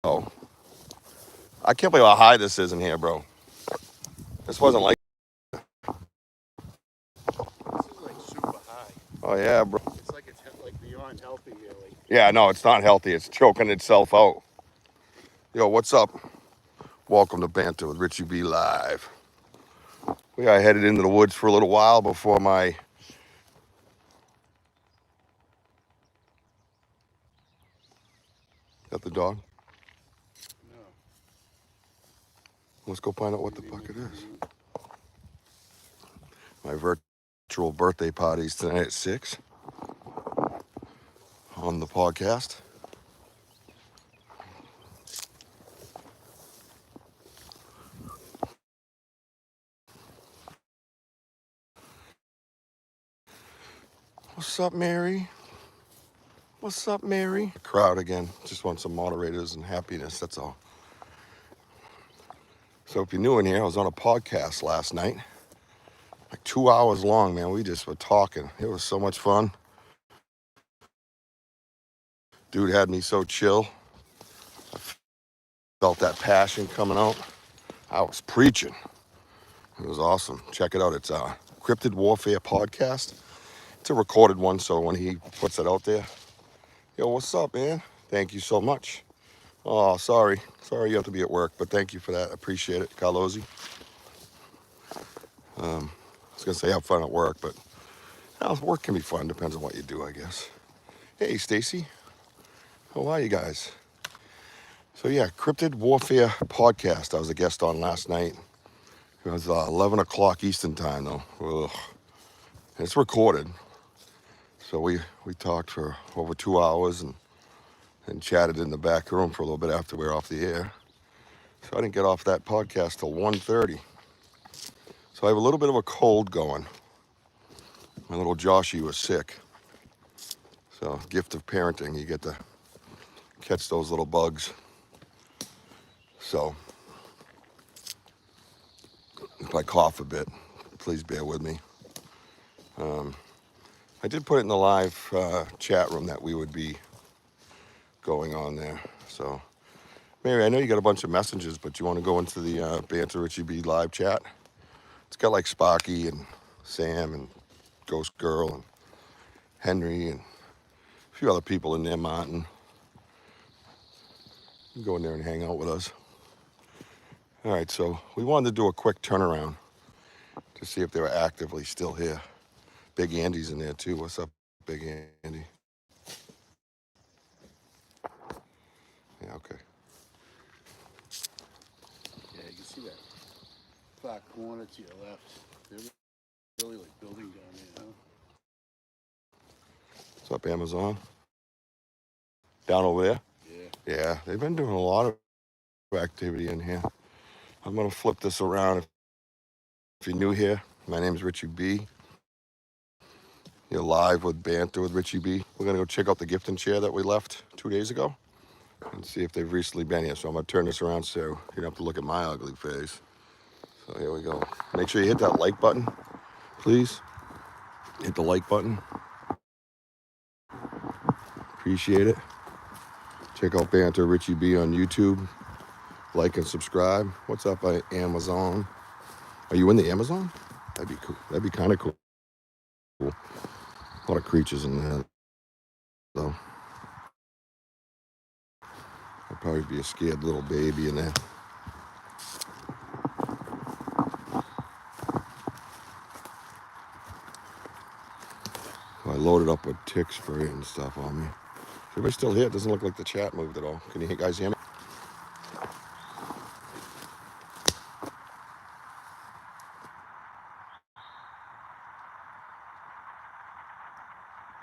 Oh, I can't believe how high this is in here, bro. This wasn't like. This is like super high. Oh yeah, bro. It's like like beyond healthy here. Like Yeah, no, it's not healthy. It's choking itself out. Yo, what's up? Welcome to Banter with Richie B live. We got headed into the woods for a little while before my. Got the dog. no. Let's go find out what the fuck it is. My virtual birthday party's tonight at 6 on the podcast. What's up, Mary? What's up, Mary? Crowd again. Just want some moderators and happiness, that's all. So if you're new in here, I was on a podcast last night. Like 2 hours long, man. We just were talking. It was so much fun. Dude had me so chill. I felt that passion coming out. I was preaching. It was awesome. Check it out. It's a Cryptid Warfare podcast. It's a recorded one, so when he puts it out there, yo, what's up, man? Thank you so much. Oh, sorry. Sorry you have to be at work, but thank you for that. I appreciate it, Carlozzi. I was going to say have fun at work, but work can be fun. Depends on what you do, I guess. Hey, Stacy. How are you guys? So, yeah, Cryptid Warfare podcast. I was a guest on last night. It was 11 o'clock Eastern time, though. Ugh. It's recorded. So we talked for over 2 hours and chatted in the back room for a little bit after we were off the air. So I didn't get off that podcast till 1:30. So I have a little bit of a cold going. My little Joshy was sick. So gift of parenting, you get to catch those little bugs. So if I cough a bit, please bear with me. I did put it in the live chat room that we would be going on there. So Mary, I know you got a bunch of messages, but you want to go into the Banter Richie B live chat? It's got like Sparky and Sam and Ghost Girl and Henry and a few other people in there, Martin. You can go in there and hang out with us. All right, so we wanted to do a quick turnaround to see if they were actively still here. Big Andy's in there too. What's up, Big Andy? Yeah, okay. Yeah, you can see that far corner to your left. They're really like building down there, huh? What's up, Amazon? Down over there? Yeah. Yeah, they've been doing a lot of activity in here. I'm gonna flip this around. If you're new here, my name is Richie B. You're live with Banter with Richie B. We're gonna go check out the gifting chair that we left 2 days ago and see if they've recently been here. So I'm gonna turn this around so you don't have to look at my ugly face. So here we go. Make sure you hit that like button, please. Hit the like button. Appreciate it. Check out Banter Richie B on YouTube. Like and subscribe. What's up, Amazon? Are you in the Amazon? That'd be cool. That'd be kind of cool. A lot of creatures in there, though. I'd probably be a scared little baby in there. I loaded up with tick spray and stuff on me. Is everybody still here? It doesn't look like the chat moved at all. Can you guys hear me?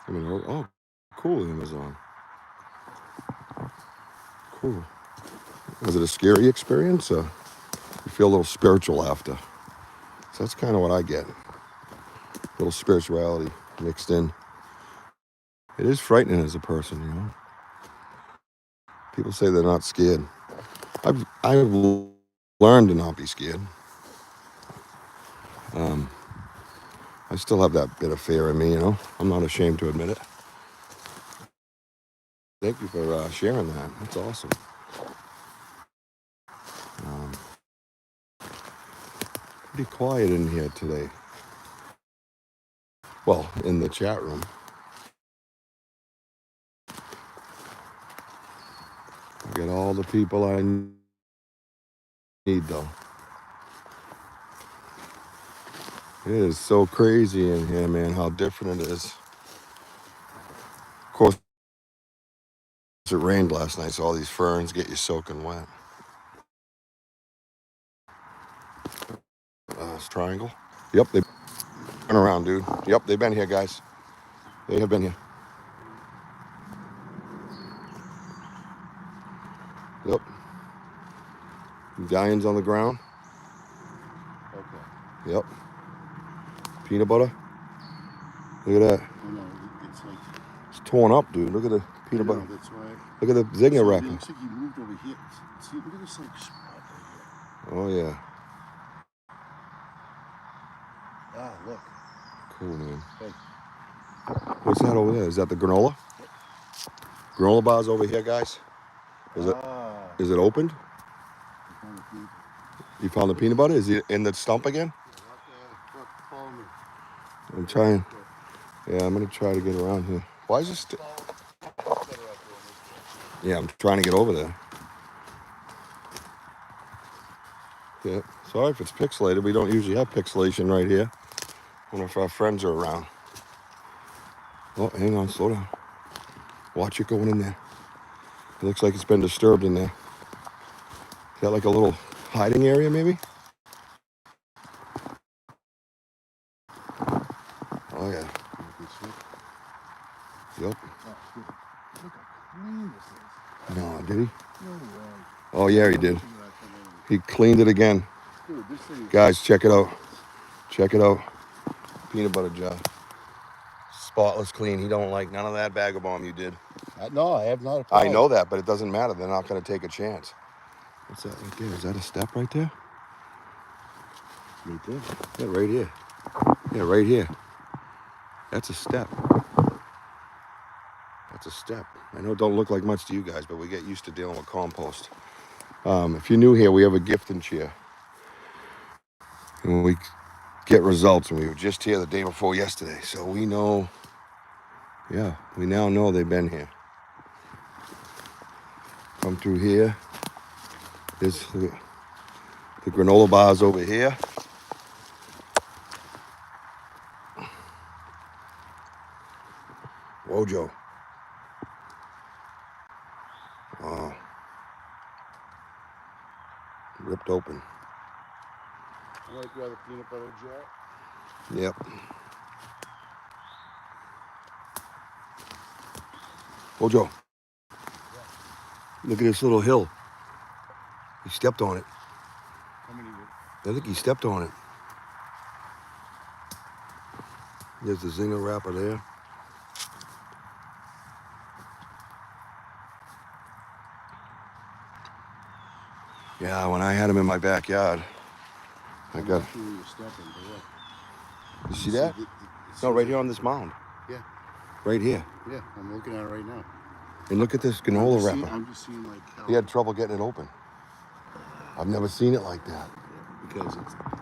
I mean, oh, cool, Amazon. Cool. Was it a scary experience? You feel a little spiritual after. So that's kind of what I get. A little spirituality mixed in. It is frightening as a person, you know. People say they're not scared. I've learned to not be scared. I still have that bit of fear in me, you know. I'm not ashamed to admit it. Thank you for sharing that. That's awesome. pretty quiet in here today. Well, in the chat room. I got all the people I need, though. It is so crazy in here, man, how different it is. Of course, it rained last night, so all these ferns get you soaking wet. This triangle. Yep, they've been around, dude. Yep, they've been here, guys. They have been here. Yep. Medallions on the ground. Okay. Yep. Peanut butter. Look at that. Oh, no, it's like. It's torn up, dude. Look at the peanut butter. That's why. Look at the zinger So wrapper. it looks like you moved over here. See, look at this like spot right here. Oh, yeah. Ah, look. Cool, man. Hey. What's that over there? Is that the granola? Granola bars over here, guys. Is it opened? You found the peanut butter? Is it in the stump again? Follow me. I'm trying. Yeah, I'm gonna try to get around here. Why is this? Yeah, I'm trying to get over there. Yeah. Sorry if it's pixelated. We don't usually have pixelation right here. When if our friends are around. Oh, hang on, slow down. Watch it going in there. It looks like it's been disturbed in there. Is that like a little hiding area, maybe? Oh, yeah. Yep. Look how clean this is. No, did he? No way. Oh, yeah, he did. He cleaned it again. Dude, this thing is. Guys, check it out. Check it out. Peanut butter jar. Spotless clean. He don't like none of that bag of bomb you did. No, I have not. A I problem. know that, but it doesn't matter. They're not going to take a chance. What's that right there? Is that a step right there? Right there. Yeah, right here. Yeah, right here. That's a step. That's a step. I know it don't look like much to you guys, but we get used to dealing with compost. If you're new here, we have a gifting chair. And we get results, and we were just here the day before yesterday. So we know, yeah, we now know they've been here. Come through here. There's the granola bars over here. Wojo. Oh. Ripped open. I might grab a peanut butter jar. Yep. Wojo. Look at this little hill. He stepped on it. How many? I think he stepped on it. There's the zinger wrapper there. Yeah, when I had him in my backyard, I got. Sure you're stepping, but look. You see that? No, right here on this mound. Yeah. Right here. Yeah, I'm looking at it right now. And look at this granola wrapper. I'm just seeing like how. He had trouble getting it open. I've never seen it like that. Because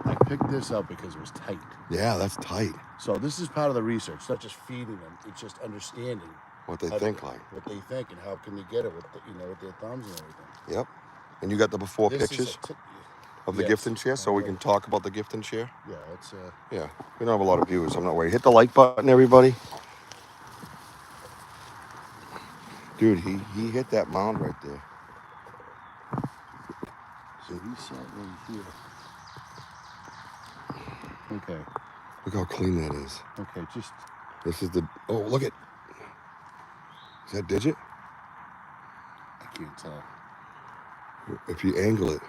I picked this up because it was tight. Yeah, that's tight. So this is part of the research. It's not just feeding them; it's just understanding What they think like. what they think and how can they get it with with their thumbs and everything. Yep. And you got the before This is pictures a of the yes, gifting chair, so I we will. can talk about the gifting chair. Yeah, it's Yeah, we don't have a lot of viewers, so I'm not worried. Hit the like button, everybody. Dude, he hit that mound right there. so he sat right here. Okay. Look how clean that is. Okay, just This is the, oh, look at, is that digit? I can't tell. If you angle it,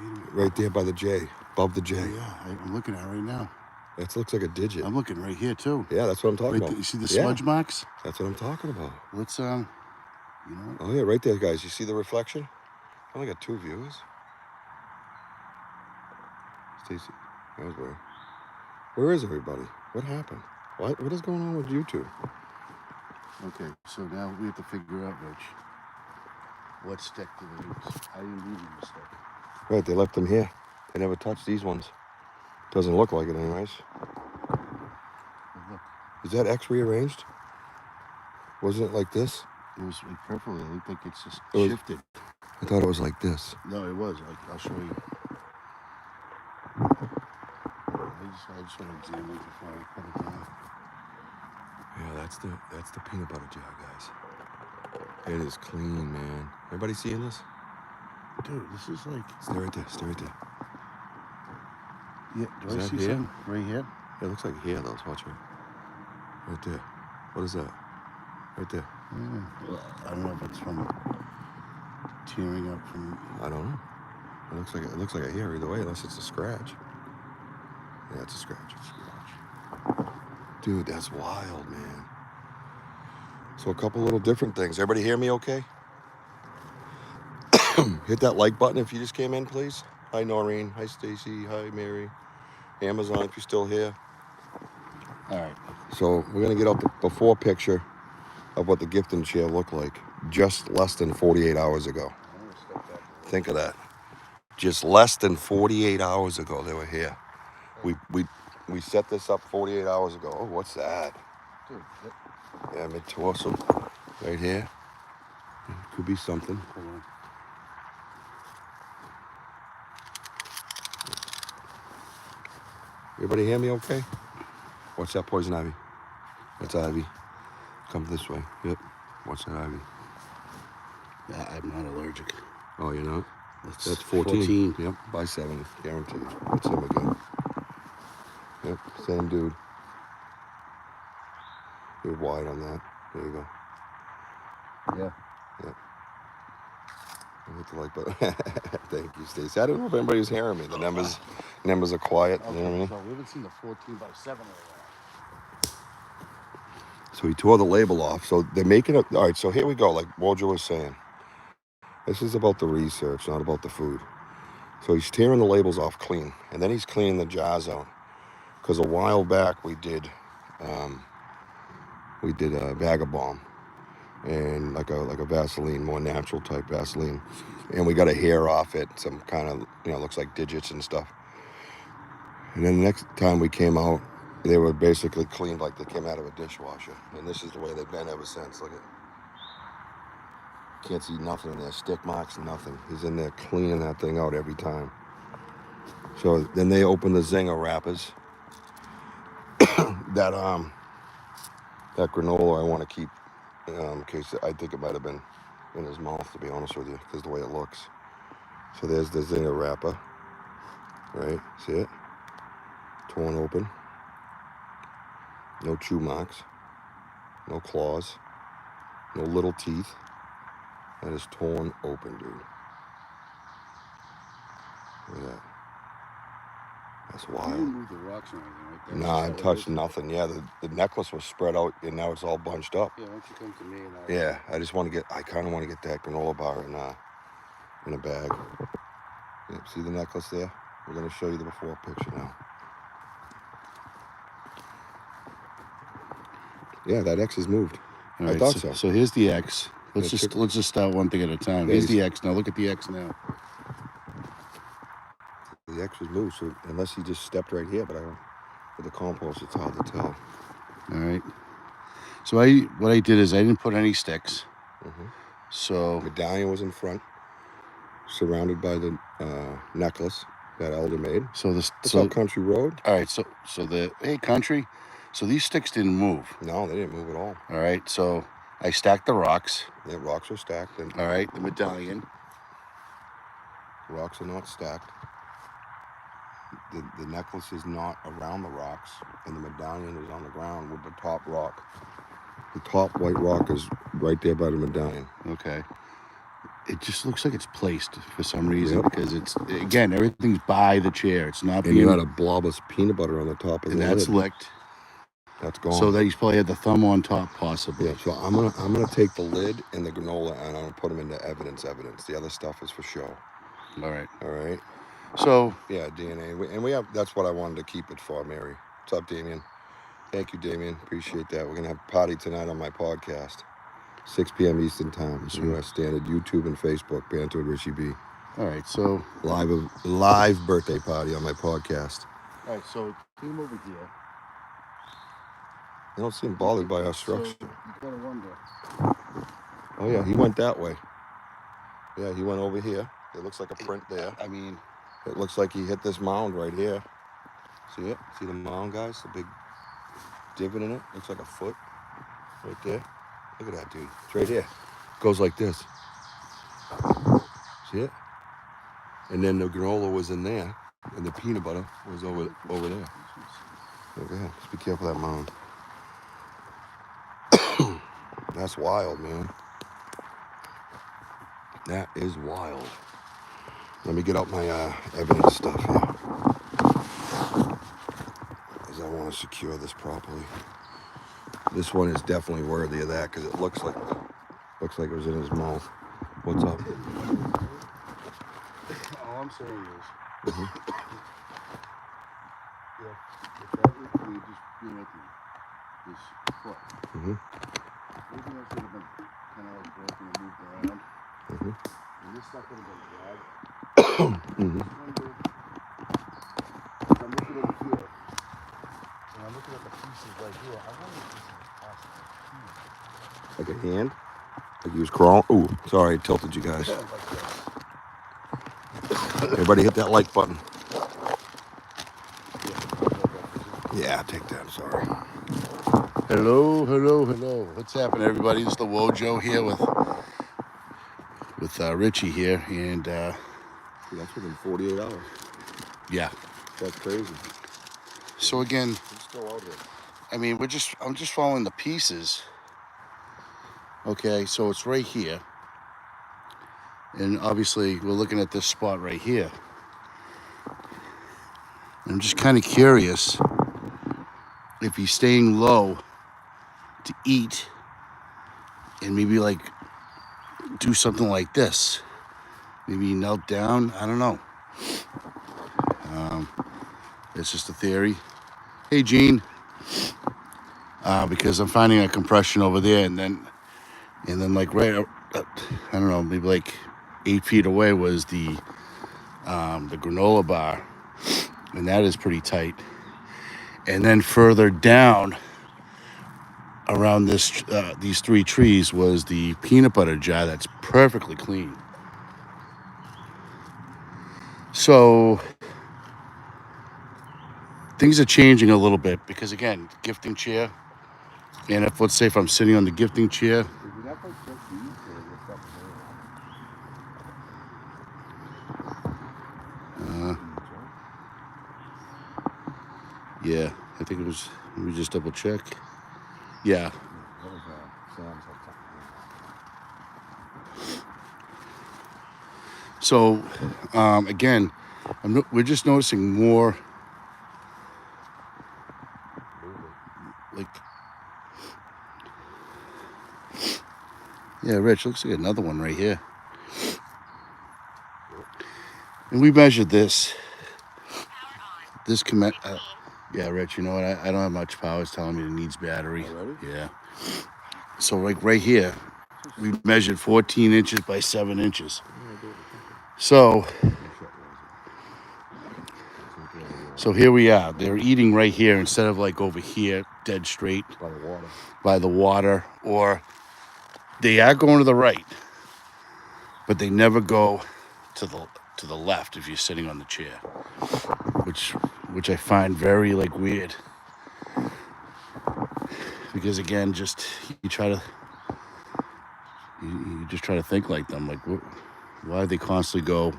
Wait a minute. right there by the J, above the J. Yeah, I'm looking at it right now. That looks like a digit. I'm looking right here too. Yeah, that's what I'm talking Right about. there, you see the Yeah, smudge marks? that's what I'm talking about. Let's you know what? Oh yeah, right there, guys. You see the reflection? I only got 2 viewers. Stacy, that was weird. Where is everybody? What happened? What is going on with YouTube? Okay, so now we have to figure out, Rich, what stick do they use? I didn't leave them a stick. Right, they left them here. They never touched these ones. Doesn't look like it anyways. Look, Is that X rearranged? Wasn't it like this? it was like purple. It looked like it's just It was- shifted. I thought it was like this. No, it was. I'll show you. I just want to examine it before I put it down. Yeah, that's the peanut butter jar, guys. It is clean, man. Everybody seeing this? Dude, this is like. Stay right there. Stay right there. Yeah, do Is I that see here? something right here? Yeah, it looks like hair, though. Watch it. Right there. What is that? Right there. Well, I don't know if it's from tearing up from. I don't know. It looks like a hair either way, unless it's a scratch. Yeah, it's a scratch. Dude, that's wild, man. So a couple little different things. Everybody hear me okay? Hit that like button if you just came in, please. Hi, Noreen. Hi, Stacy. Hi, Mary. Amazon, if you're still here. All right. So we're going to get out the before picture of what the gifting chair looked like just less than 48 hours ago. I'm gonna step back. Think of that. Just less than 48 hours ago, they were here. We set this up 48 hours ago. Oh, what's that? Dude, Yeah, mid-torso. Right here. Could be something. hold on. Everybody hear me okay? What's that, poison ivy? That's ivy. Come this way. Yep. What's that, ivy? I'm not allergic. Oh, you're not? It's That's 14. Yep, by 7, guaranteed. That's him again. Yep, same dude. You're wide on that. There you go. Yeah. Yep. I hit the like button. Thank you, Stacey. I don't know if anybody's hearing me. The numbers are quiet. Okay, You know what I mean? so we haven't seen the 14 by 7 right So he tore the label off. So they're making it. All right, so here we go. Like Wojo was saying, this is about the research, not about the food. So he's tearing the labels off clean, and then he's cleaning the jars out. Because a while back we did a Vagabomb and like a Vaseline, more natural type Vaseline, and we got a hair off it, some kind of looks like digits and stuff. And then the next time we came out, they were basically cleaned like they came out of a dishwasher, and this is the way they've been ever since. Look at. Can't see nothing in there, stick marks, nothing. He's in there cleaning that thing out every time. So then they open the Zinger wrappers. that granola I want to keep in case I think it might have been in his mouth, to be honest with you, because the way it looks. So there's the Zinger wrapper, right? See it? Torn open. No chew marks. No claws. No little teeth. That is torn open, dude. Look at that. That's now? You wild. didn't move the rocks or anything, right? That's Nah, I just how it touched is. nothing. Yeah, the necklace was spread out, and now it's all bunched up. Yeah, why don't you come to me and Yeah, I kind of want to get that granola bar in a bag. Yep, see the necklace there? We're going to show you the before picture now. Yeah, that X is moved. All I right, thought so. So here's the X. Let's Yeah, just start one thing at a time. Yeah, Here's the X. Now look at the X now. The X was moved, so unless he just stepped right here, but with the compost, it's hard to tell. All right. So what I did is I didn't put any sticks. So Medallion was in front, surrounded by the necklace that Elder made. so this It's so on Country Road. all right. So the country. So these sticks didn't move. No, they didn't move at all. All right. So I stacked the rocks. Yeah, rocks are stacked, and All right. The medallion. rocks are not stacked. The necklace is not around the rocks, and the medallion is on the ground with the top rock. The top white rock is right there by the medallion. Okay. It just looks like it's placed for some reason Yep. because it's again everything's by the chair. It's not And you had a blob of peanut butter on the top of and the that's lid. licked. That's gone. So that he's probably had the thumb on top, possibly. Yeah, so I'm gonna take the lid and the granola and I'm gonna put them into evidence. The other stuff is for show. All right. All right. So Yeah, DNA, and we have. That's what I wanted to keep it for, Mary. What's up, Damien? Thank you, Damien. Appreciate that. We're gonna have a party tonight on my podcast, 6 p.m. Eastern Time, That's U.S. Standard, YouTube and Facebook, Banter with Richie B. All right, so Live birthday party on my podcast. it came over here. They don't seem bothered by our structure. So you gotta wonder. Oh yeah, he went that way. Yeah, he went over here. It looks like a print there. I mean, It looks like he hit this mound right here. See it? See the mound, guys? The big divot in it? Looks like a foot right there. Look at that, dude. It's right here. Goes like this. See it? And then the granola was in there, and the peanut butter was over there. Look at that. Just be careful of that mound. That's wild, man. That is wild. Let me get out my evidence stuff here, because I want to secure this properly. This one is definitely worthy of that, because it looks like it was in his mouth. What's up? all I'm saying is, Mm-hmm. if that was me just being at this foot, Mm-hmm. maybe that should have been kind of like broken and moved around. Mm-hmm. And this stuff would have been dragged. Mm-hmm. I'm looking over here, and I'm looking at the pieces right here. I wonder if this is possible. Like a hand? Like he was crawling? Ooh, sorry, I tilted you guys. Like this. Everybody hit that like button. Yeah, take that, sorry. Hello, hello, hello. What's happening, everybody? It's the Wojo here with Richie here, and That's within 48 hours. yeah. That's crazy. So again, He's still out there. I mean, I'm just following the pieces. Okay, so it's right here, and obviously we're looking at this spot right here. I'm just kind of curious if he's staying low to eat, and maybe like do something like this. Maybe he knelt down. I don't know. It's just a theory. Hey, Gene. Because I'm finding a compression over there, and then like right, I don't know, maybe like 8 feet away was the granola bar, and that is pretty tight. And then further down, around these 3 trees, was the peanut butter jar that's perfectly clean. So things are changing a little bit because, again, gifting chair. And let's say if I'm sitting on the gifting chair, yeah, I think it was. Let me just double check. Yeah. So, again, we're just noticing more, like, yeah, Rich, looks like another one right here. And we measured this. This yeah, Rich, you know what? I don't have much power. It's telling me it needs battery. Already? Yeah. So, like, right here, we measured 14 inches by 7 inches. So here we are. They're eating right here instead of like over here, dead straight by the water. Or they are going to the right, but they never go to the left if you're sitting on the chair, which I find very like weird. Because again, just you just try to think like them. Like, why do they constantly go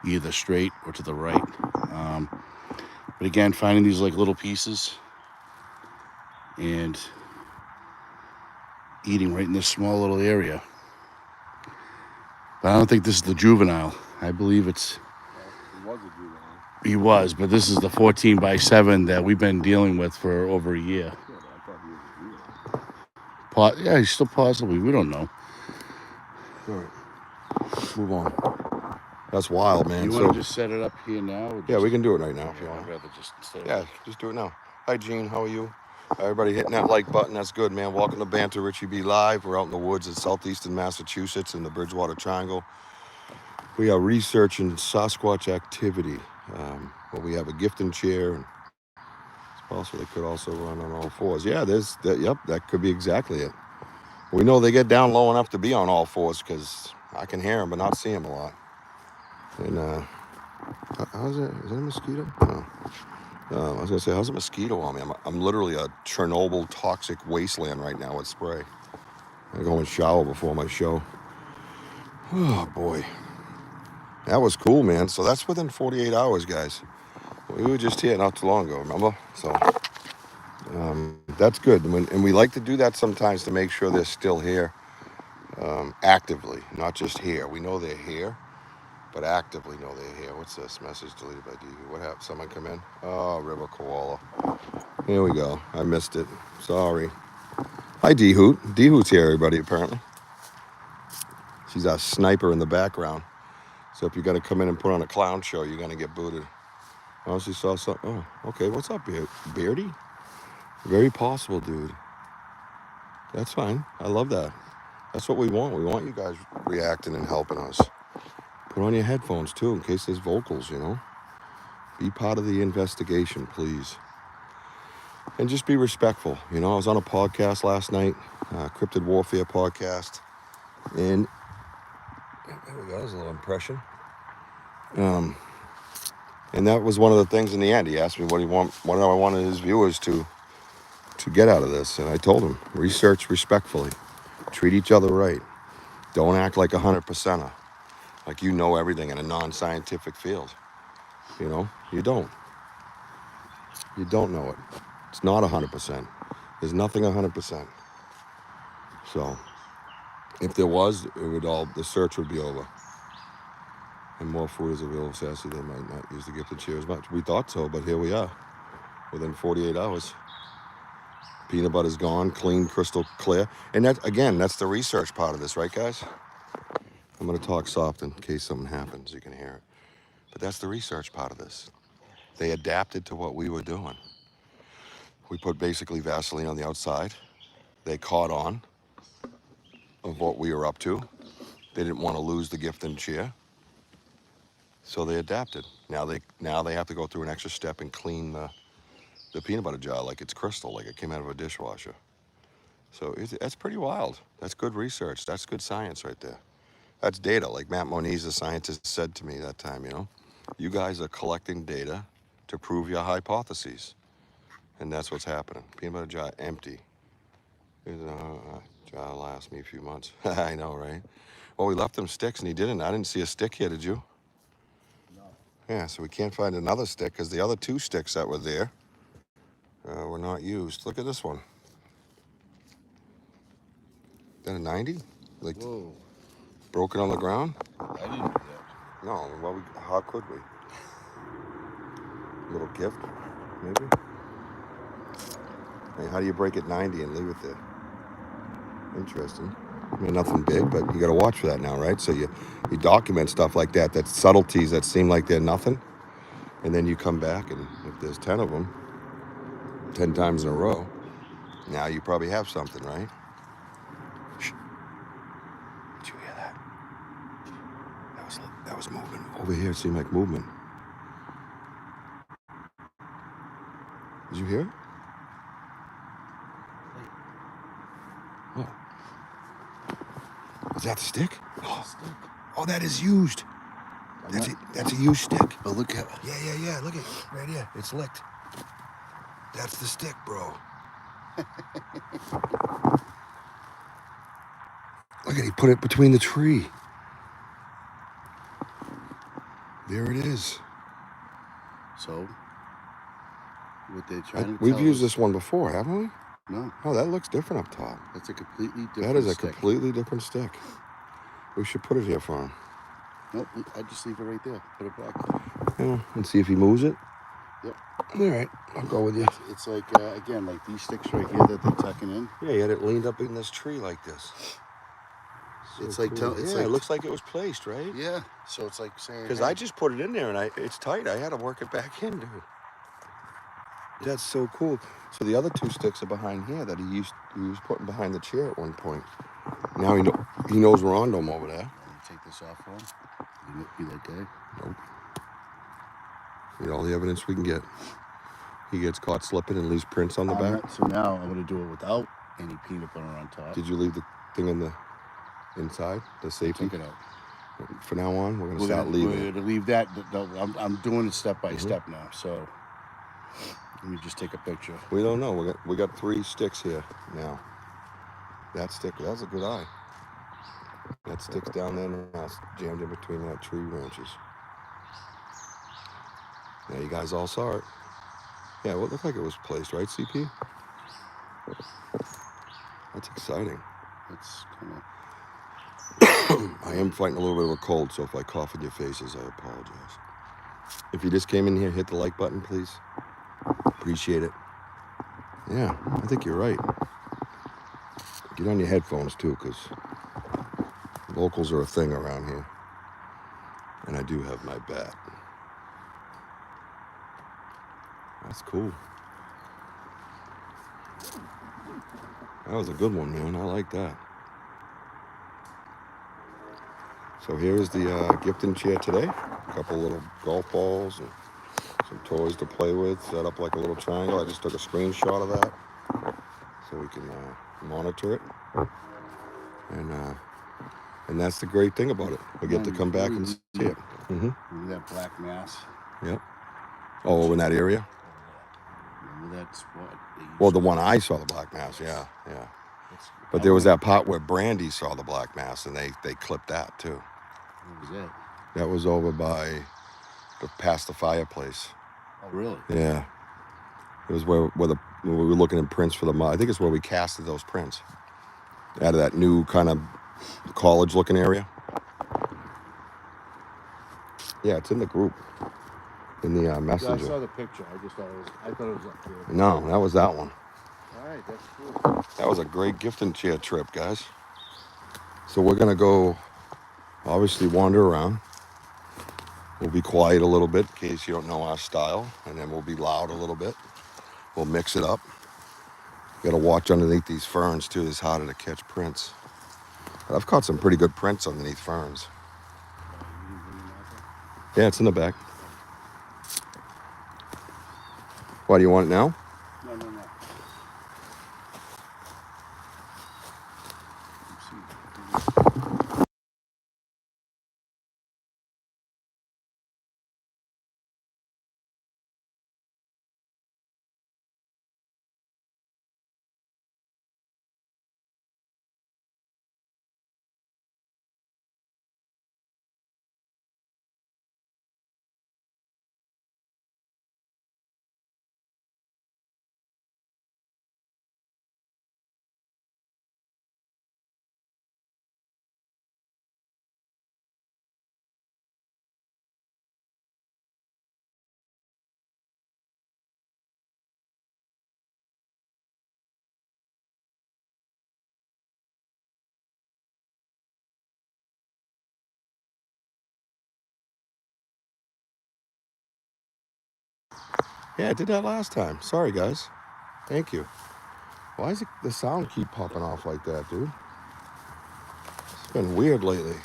either straight or to the right? But again, finding these like little pieces and eating right in this small little area. But I don't think this is the juvenile. I believe it's. He was a juvenile. He was, but this is the 14 by 7 that we've been dealing with for over a year. Yeah, but I thought he was a juvenile. Yeah, he's still possibly. We don't know. All right. Let's move on. That's wild, man. You want to just set it up here now? Or Yeah, we can do it right now if you want. I'd rather just stay. Yeah, just do it now. Hi, Gene. How are you? Everybody hitting that like button. That's good, man. Welcome to Banter Richie B Live. We're out in the woods in southeastern Massachusetts in the Bridgewater Triangle. We are researching Sasquatch activity. Well, we have a gifting chair, and it's possible they could also run on all fours. Yeah, there's that. Yep, that could be exactly it. We know they get down low enough to be on all fours because I can hear them but not see them a lot. And how's it? Is that a mosquito? No. I was gonna say, how's a mosquito on me? I'm literally a Chernobyl toxic wasteland right now with spray. I go and shower before my show. Oh boy, that was cool, man. So that's within 48 hours, guys. We were just here not too long ago, remember? So that's good. And we like to do that sometimes to make sure they're still here actively, not just here. We know they're here, but actively know they're here. What's this? Message deleted by D. What happened? Someone come in? Oh, River Koala. Here we go. I missed it. Sorry. Hi, D-Hoot. D-Hoot's here, everybody, apparently. She's our sniper in the background. So if you're going to come in and put on a clown show, you're going to get booted. I honestly saw something. Oh, okay. What's up, Beardy? Very possible, dude. That's fine. I love that. That's what we want. We want you guys reacting and helping us. Put on your headphones, too, in case there's vocals, you know. Be part of the investigation, please. And just be respectful. You know, I was on a podcast last night, Cryptid Warfare podcast. And there we go. There's a little impression. And that was one of the things in the end. He asked me what I wanted his viewers to get out of this. And I told him, research respectfully. Treat each other right. Don't act like 100%er. Like you know everything in a non-scientific field. You know, you don't. You don't know it. It's not 100%. There's nothing 100%. So if there was, the search would be over. And more food is available, sassy. They might not use the gifted chair as much. We thought so, but here we are. Within 48 hours. Peanut butter's gone, clean, crystal clear. And that's the research part of this, right, guys? I'm going to talk soft in case something happens. You can hear it. But that's the research part of this. They adapted to what we were doing. We put basically Vaseline on the outside. They caught on of what we were up to. They didn't want to lose the gift and chair. So they adapted. Now they have to go through an extra step and clean the peanut butter jar like it's crystal, like it came out of a dishwasher. So that's pretty wild. That's good research. That's good science right there. That's data, like Matt Moniz, the scientist, said to me that time, you know. You guys are collecting data to prove your hypotheses. And that's what's happening. Peanut butter jar empty. Jar lasts me a few months. I know, right? Well, we left him sticks and he didn't. I didn't see a stick here, did you? No. Yeah, so we can't find another stick because the other two sticks that were there were not used. Look at this one. Is that a 90? Like, Whoa. broken on the ground? I didn't do that. No, well, how could we? Little gift, maybe? Hey, how do you break it 90 and leave it there? Interesting. I mean, nothing big, but you got to watch for that now, right? So you document stuff like that. That's subtleties that seem like they're nothing. And then you come back, and if there's 10 of them, 10 times in a row, now you probably have something, right? Shh. Did you hear that? That was movement. Over here, it seemed like movement. Did you hear it? What? Is that the stick? Oh, that is used. That's a used stick. But look at Yeah. Look at it. Right here. It's licked. That's the stick, bro. Look at it. He put it between the tree. There it is. So, what they're trying to We've tell used us, this one before, haven't we? No, Oh, that looks different up top. that's a completely different That is a stick. completely different stick. We should put it here for him. Nope, I just leave it right there. Put it back. Yeah, and see if he moves it. Yep. All right, I'll go with you. It's like, again, like these sticks right here that they're tucking in. Yeah, he had it leaned up in this tree like this. It's like cool. it's Yeah, like, it looks like it was placed, right? Yeah, so it's like saying, Because hey, I just put it in there and it's tight. I had to work it back in, dude. That's so cool. So the other two sticks are behind here that he was putting behind the chair at one point. Now he knows we're on to him over there. take this off for him? Be that day? Nope. Need all the evidence we can get. He gets caught slipping and leaves prints on the back. So now I'm going to do it without any peanut butter on top. Did you leave the thing in the inside, the safety? Took it out. For now on, we're going to start leaving. We're going to leave that. I'm doing it step by step now. So let me just take a picture. We don't know. We got 3 sticks here now. That stick, that's a good eye. That stick's down there now. It's jammed in between that tree branches. Now you guys all saw it. Yeah, well, it looked like it was placed, right, CP? That's exciting. It's kind of... I am fighting a little bit of a cold, so if I cough in your faces, I apologize. If you just came in here, hit the like button, please. Appreciate it. Yeah, I think you're right. Get on your headphones, too, because locals are a thing around here. And I do have my bat. That's cool. That was a good one, man. I like that. So here's the gifting chair today. A couple little golf balls and some toys to play with, set up like a little triangle. I just took a screenshot of that so we can monitor it. And that's the great thing about it. We get to come back and see it. Remember that black mass? Yep. Oh, over in that area? Remember that spot? Well, the one I saw the black mass, yeah. But there was that part where Brandy saw the black mass, and they clipped that too. What was that? That was over by past the fireplace. Oh, really? Yeah. It was where we were looking at prints for the mud. I think it's where we casted those prints. Out of that new kind of college-looking area. Yeah, it's in the group. In the messenger. Yeah, I saw the picture. I thought it was up there. No, that was that one. All right, that's cool. That was a great gifting chair trip, guys. So we're going to go, obviously, wander around. We'll be quiet a little bit in case you don't know our style. And then we'll be loud a little bit. We'll mix it up. You got to watch underneath these ferns, too. It's harder to catch prints. But I've caught some pretty good prints underneath ferns. Yeah, it's in the back. Why, do you want it now? No. Yeah, I did that last time. Sorry, guys. Thank you. Why does the sound keep popping off like that, dude? It's been weird lately.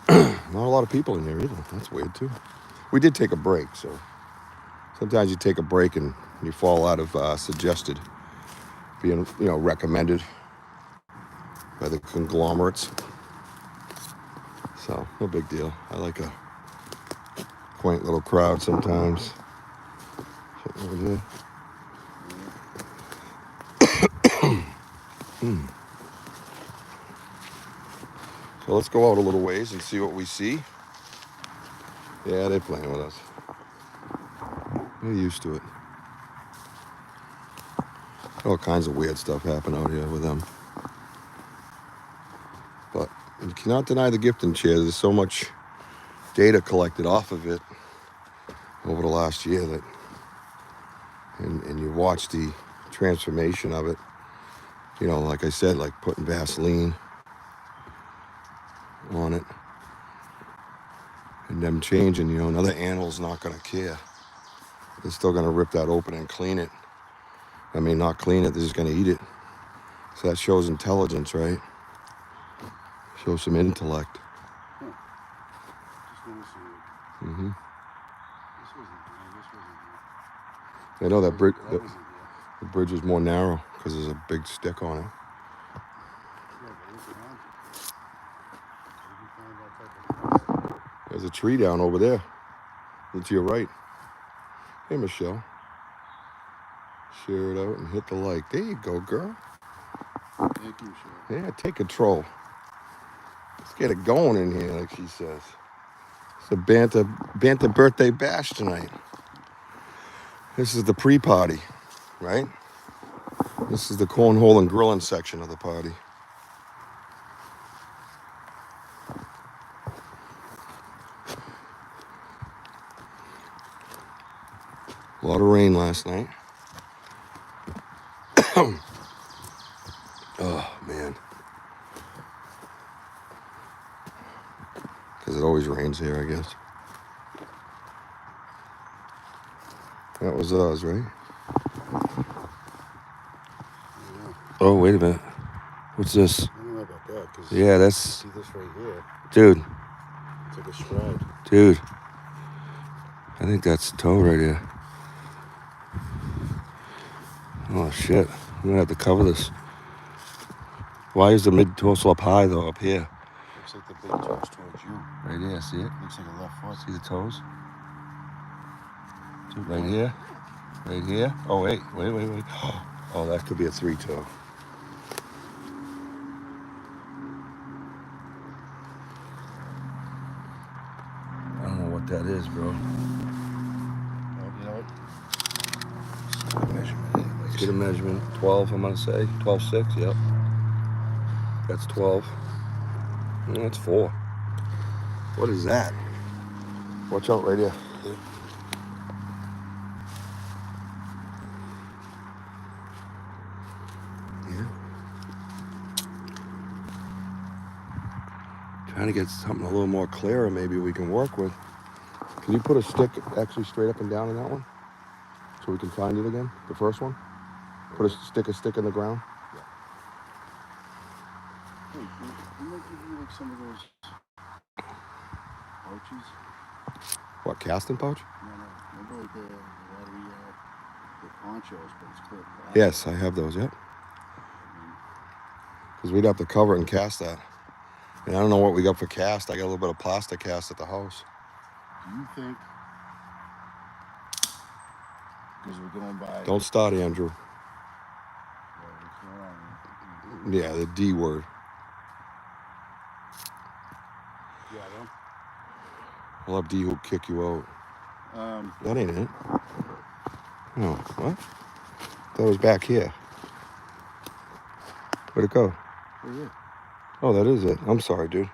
Not a lot of people in here either. That's weird, too. We did take a break, so sometimes you take a break and you fall out of suggested, being, recommended by the conglomerates. So, no big deal. I like a quaint little crowd sometimes. Over here. So let's go out a little ways and see what we see. Yeah, they're playing with us. They're used to it. All kinds of weird stuff happen out here with them. But you cannot deny the gifting chair. There's so much data collected off of it over the last year that, and you watch the transformation of it. Like I said, like putting Vaseline on it and them changing, another animal's not going to care. They're still going to rip that open and clean it. I mean, not clean it, they're just going to eat it. So that shows intelligence, right? Show some intellect. Huh. Just noticing it. Mm-hmm. This wasn't I know that bridge. here. That wasn't here. The bridge is more narrow because there's a big stick on it. Yeah, but look around you. You can find that type of place. There's a tree down over there. Look to your right. Hey, Michelle. Share it out and hit the like. There you go, girl. Thank you, Michelle. Yeah, take control. Let's get it going in here, like she says. It's a Banter birthday bash tonight. This is the pre-party, right? This is the cornhole and grilling section of the party. A lot of rain last night. Oh, man. Because it always rains here, I guess. That was us, right? Oh, wait a minute. What's this? I don't know about that. Cause Yeah, that's... See this right here? Dude. It's like a stride. Dude. I think that's the toe right here. Oh, shit. I'm going to have to cover this. Why is the mid-torso up high, though, up here? Looks like the big toe's towards you. Right here, see it? Looks like a left foot. See the toes? Dude, right here? Right here? Oh, wait. Oh, that could be a 3-toe. I don't know what that is, bro. Well, you know what? Let's get a measurement anyways. Let's get a measurement. 12, I'm going to say. 12.6, yep. That's 12. That's 4. What is that? Watch out right here. Yeah. Trying to get something a little more clearer maybe we can work with. Can you put a stick actually straight up and down in that one? So we can find it again? The first one? Put a stick in the ground? Yeah. Hey, we might give you like some of those pouches. What, casting pouch? No. Remember like the ponchos, but it's clear plastic. Yes, I have those, yep. Because we'd have to cover it and cast that. And I don't know what we got for cast. I got a little bit of plastic cast at the house. Do you think, because we're going by... Don't start, Andrew. What's going on? Yeah, the D word. Yeah, well... We'll have D who kick you out. That ain't it. No, what? That was back here. Where'd it go? Right here. Oh, that is it. I'm sorry, dude.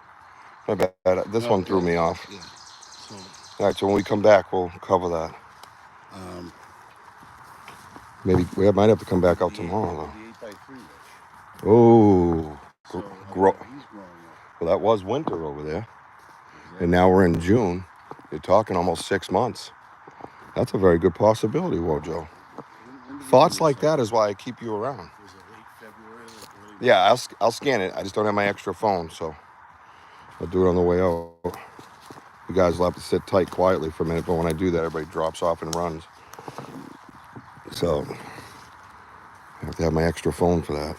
My bad. This one threw me off. Yeah. So, all right, so when we come back, we'll cover that. Maybe we might have to come back out tomorrow, the 8x3 Rich. though. Oh. So, he's growing up. Well, that was winter over there. Exactly. And now we're in June. You're talking almost 6 months. That's a very good possibility, Wojo. Thoughts like that is why I keep you around. Was it late February? Yeah, I'll scan it. I just don't have my extra phone, so I'll do it on the way out. You guys will have to sit tight quietly for a minute, but when I do that, everybody drops off and runs. So I have to have my extra phone for that.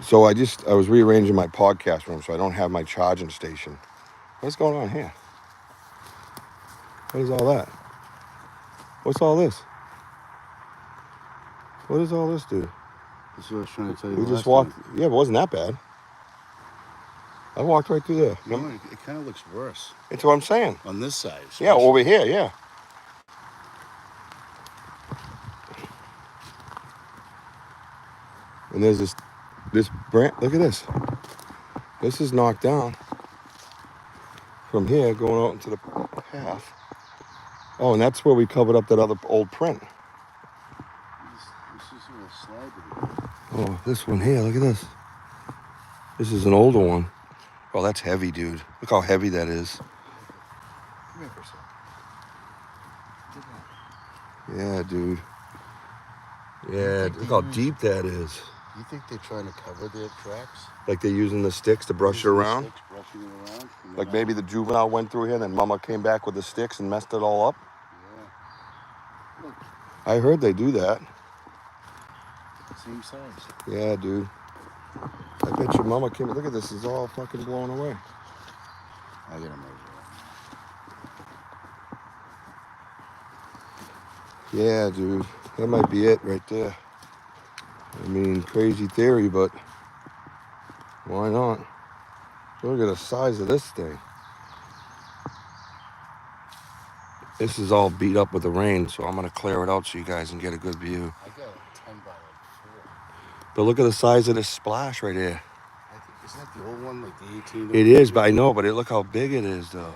So I was rearranging my podcast room, so I don't have my charging station. What's going on here? What is all that? What's all this? What is all this, dude? That's what I was trying to tell you. We just walked. Yeah, but it wasn't that bad. I walked right through there. No, it kind of looks worse. That's what I'm saying. On this side. Yeah, over here, yeah. And there's this branch. Look at this. This is knocked down from here, going out into the path. Oh, and that's where we covered up that other old print. This is a slide. Oh, this one here, look at this. This is an older one. Oh, that's heavy, dude. Look how heavy that is. Come here for a second. Yeah, dude. Yeah, look how deep that is. You think they're trying to cover their tracks? Like they're using the sticks to brush it Using the around? sticks, brushing it around. Like maybe the juvenile went through here and then Mama came back with the sticks and messed it all up? Yeah. Look, I heard they do that. same size. Yeah, dude. I bet your Mama came. Look at this. It's all fucking blown away. I gotta measure it. Yeah, dude. That might be it right there. I mean, crazy theory, but why not? Look at the size of this thing. This is all beat up with the rain, so I'm going to clear it out so you guys can get a good view. I got a 10 by like 4. But look at the size of this splash right here. I think, isn't that the old one, like the 18? It is, but I know, but look how big it is, though.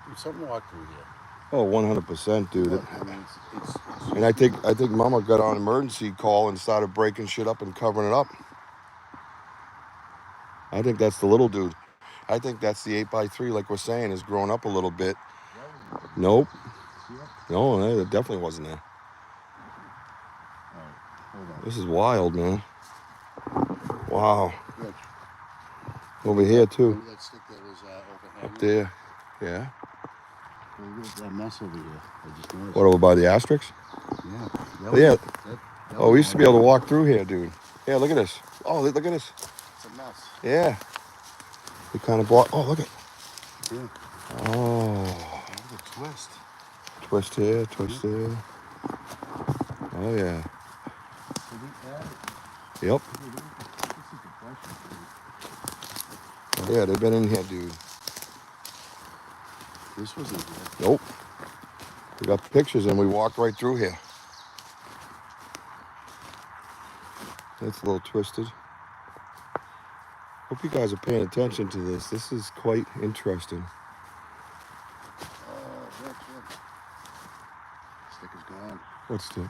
Dude, something walked through here. Oh, 100%, dude. Look, I mean, it's And I think Mama got on an emergency call and started breaking shit up and covering it up. I think that's the little dude. I think that's the 8x3, like we're saying, is growing up a little bit. Nope. No, it definitely wasn't there. All right, hold on. This is wild, man. Wow. Look. Over here, too. Remember that stick that was overhanging? Up there. Yeah. Look at that mess over here. I just noticed. What, over by the asterisks? Yeah. Yeah. That Oh, we used to be able to walk through here, dude. Yeah, look at this. Oh, look at this. It's a mess. Yeah. We kind of blocked. Oh, look at. Yeah. Oh. Look at the twist. Twist here, twist there. Oh, yeah. Yep. Oh, yeah, they've been in here, dude. This wasn't here. Nope. We got pictures and we walked right through here. That's a little twisted. Hope you guys are paying attention to this. This is quite interesting. Oh, look. Stick is gone. What's the...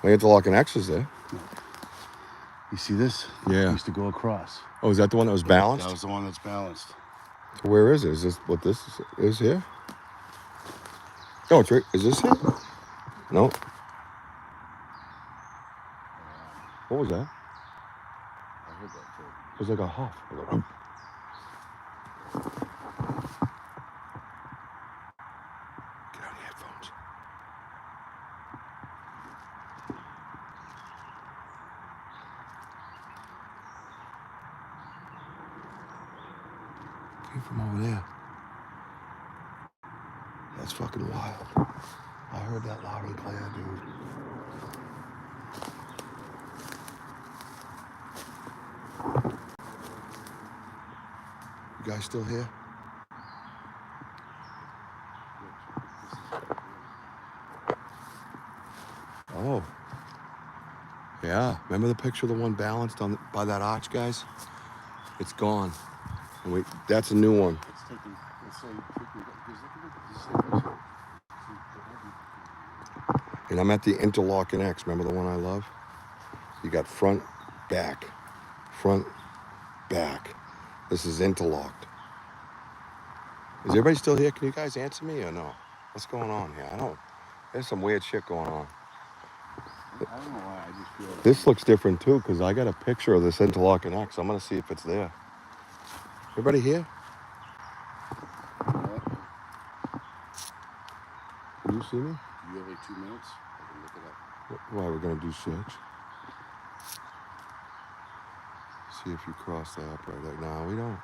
My interlocking X is there. You see this? Yeah. It used to go across. Oh, is that the one that was balanced? That was the one that's balanced. So where is it? Is this what this is here? Oh, it's right. Is this it? No. What was that? I heard that too. It was like a huff. Like a... Get out of the headphones. Came from over there. That's fucking wild. I heard that loud and clear, dude. You guys still here? Oh. Yeah. Remember the picture of the one balanced on by that arch, guys? It's gone. And wait, that's a new one. It's taking, let's say, look at And I'm at the interlocking X. Remember the one I love? You got front, back, front, back. This is interlocked. Is everybody still here? Can you guys answer me or no? What's going on here? I don't. There's some weird shit going on. I don't know why. I just feel like This looks different too, because I got a picture of this interlocking X. I'm gonna see if it's there. Everybody here? Can you see me? you have like 2 minutes. I can look it up. Why, we're gonna do search? See if you cross that up right there. No, we don't.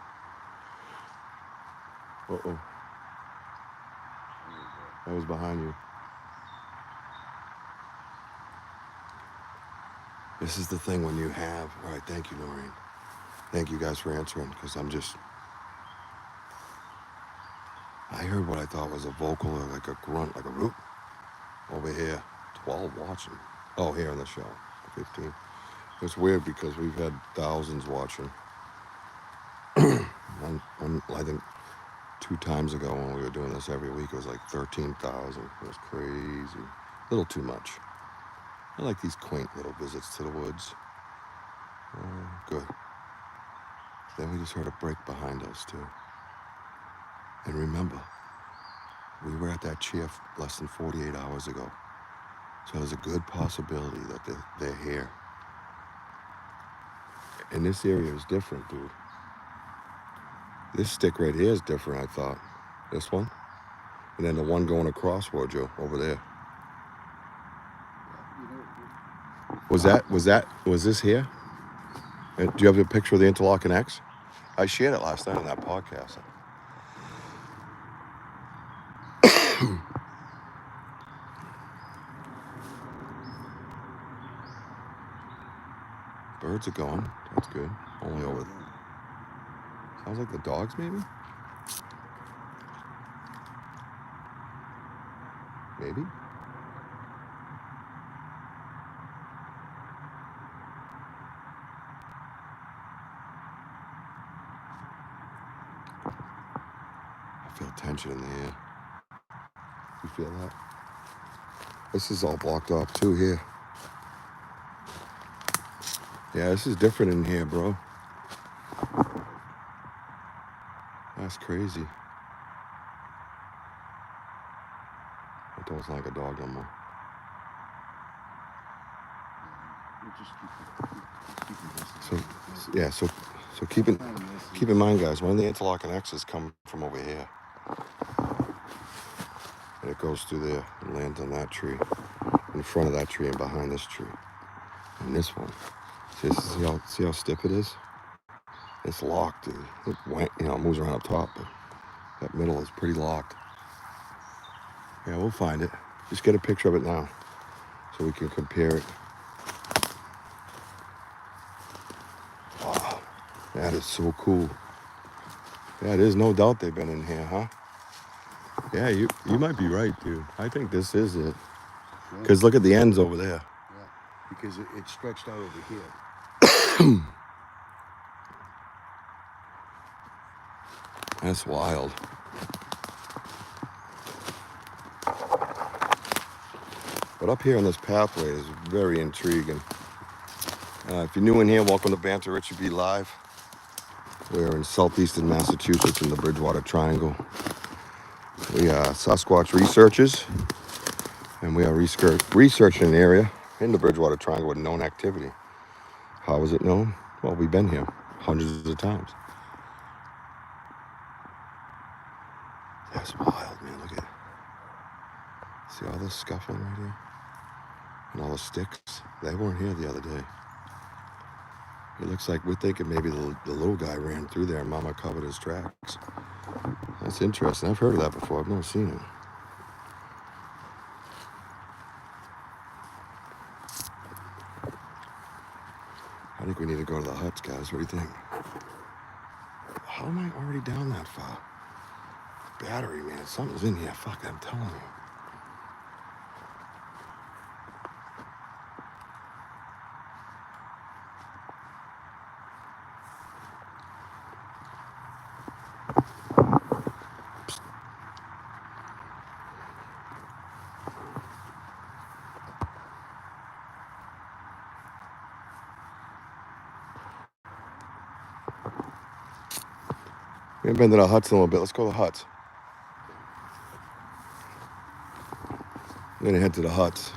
Uh-oh. That was behind you. This is the thing when you have... All right, thank you, Noreen. Thank you guys for answering, because I'm just... I heard what I thought was a vocal or like a grunt, like a root. Over here, 12 watching. Oh, here on the show, 15. It's weird because we've had thousands watching. I think 2 times ago when we were doing this every week, it was like 13,000. It was crazy. A little too much. I like these quaint little visits to the woods. Good. Then we just heard a break behind us, too. And remember, we were at that chair less than 48 hours ago. So there's a good possibility that they're here. And this area is different, dude. This stick right here is different, I thought. This one. And then the one going across, Joe, over there. Was this here? And do you have a picture of the interlocking X? I shared it last night on that podcast. Birds are going. That's good. Only over. Sounds like the dogs, maybe? Maybe? I feel tension in the air. You feel that? This is all blocked off too here. Yeah, this is different in here, bro. That's crazy. It don't sound like a dog no more. So yeah, so keep in mind, guys, one of the interlocking X's come from over here. And it goes through there and lands on that tree, in front of that tree and behind this tree. And this one. See how stiff it is? It's locked, dude. It went, it moves around up top, but that middle is pretty locked. Yeah, we'll find it. Just get a picture of it now so we can compare it. Wow, that is so cool. Yeah, there's no doubt they've been in here, huh? Yeah, you might be right, dude. I think this is it. Because look at the ends over there. Yeah, because it stretched out over here. That's wild. But up here on this pathway is very intriguing. If you're new in here, welcome to Banter, Richie B live. We're in southeastern Massachusetts in the Bridgewater Triangle. We are Sasquatch researchers, and we are researching an area in the Bridgewater Triangle with known activity. How is it known? Well, we've been here hundreds of times. That's wild, man. Look at it. See all this scuffling right here? And all the sticks? They weren't here the other day. It looks like we're thinking maybe the little guy ran through there and Mama covered his tracks. That's interesting. I've heard of that before. I've never seen it. I think we need to go to the huts, guys. What do you think? How am I already down that far? Battery, man. Something's in here. Fuck, I'm telling you. We haven't been to the huts in a little bit. Let's go to the huts. I'm going to head to the huts.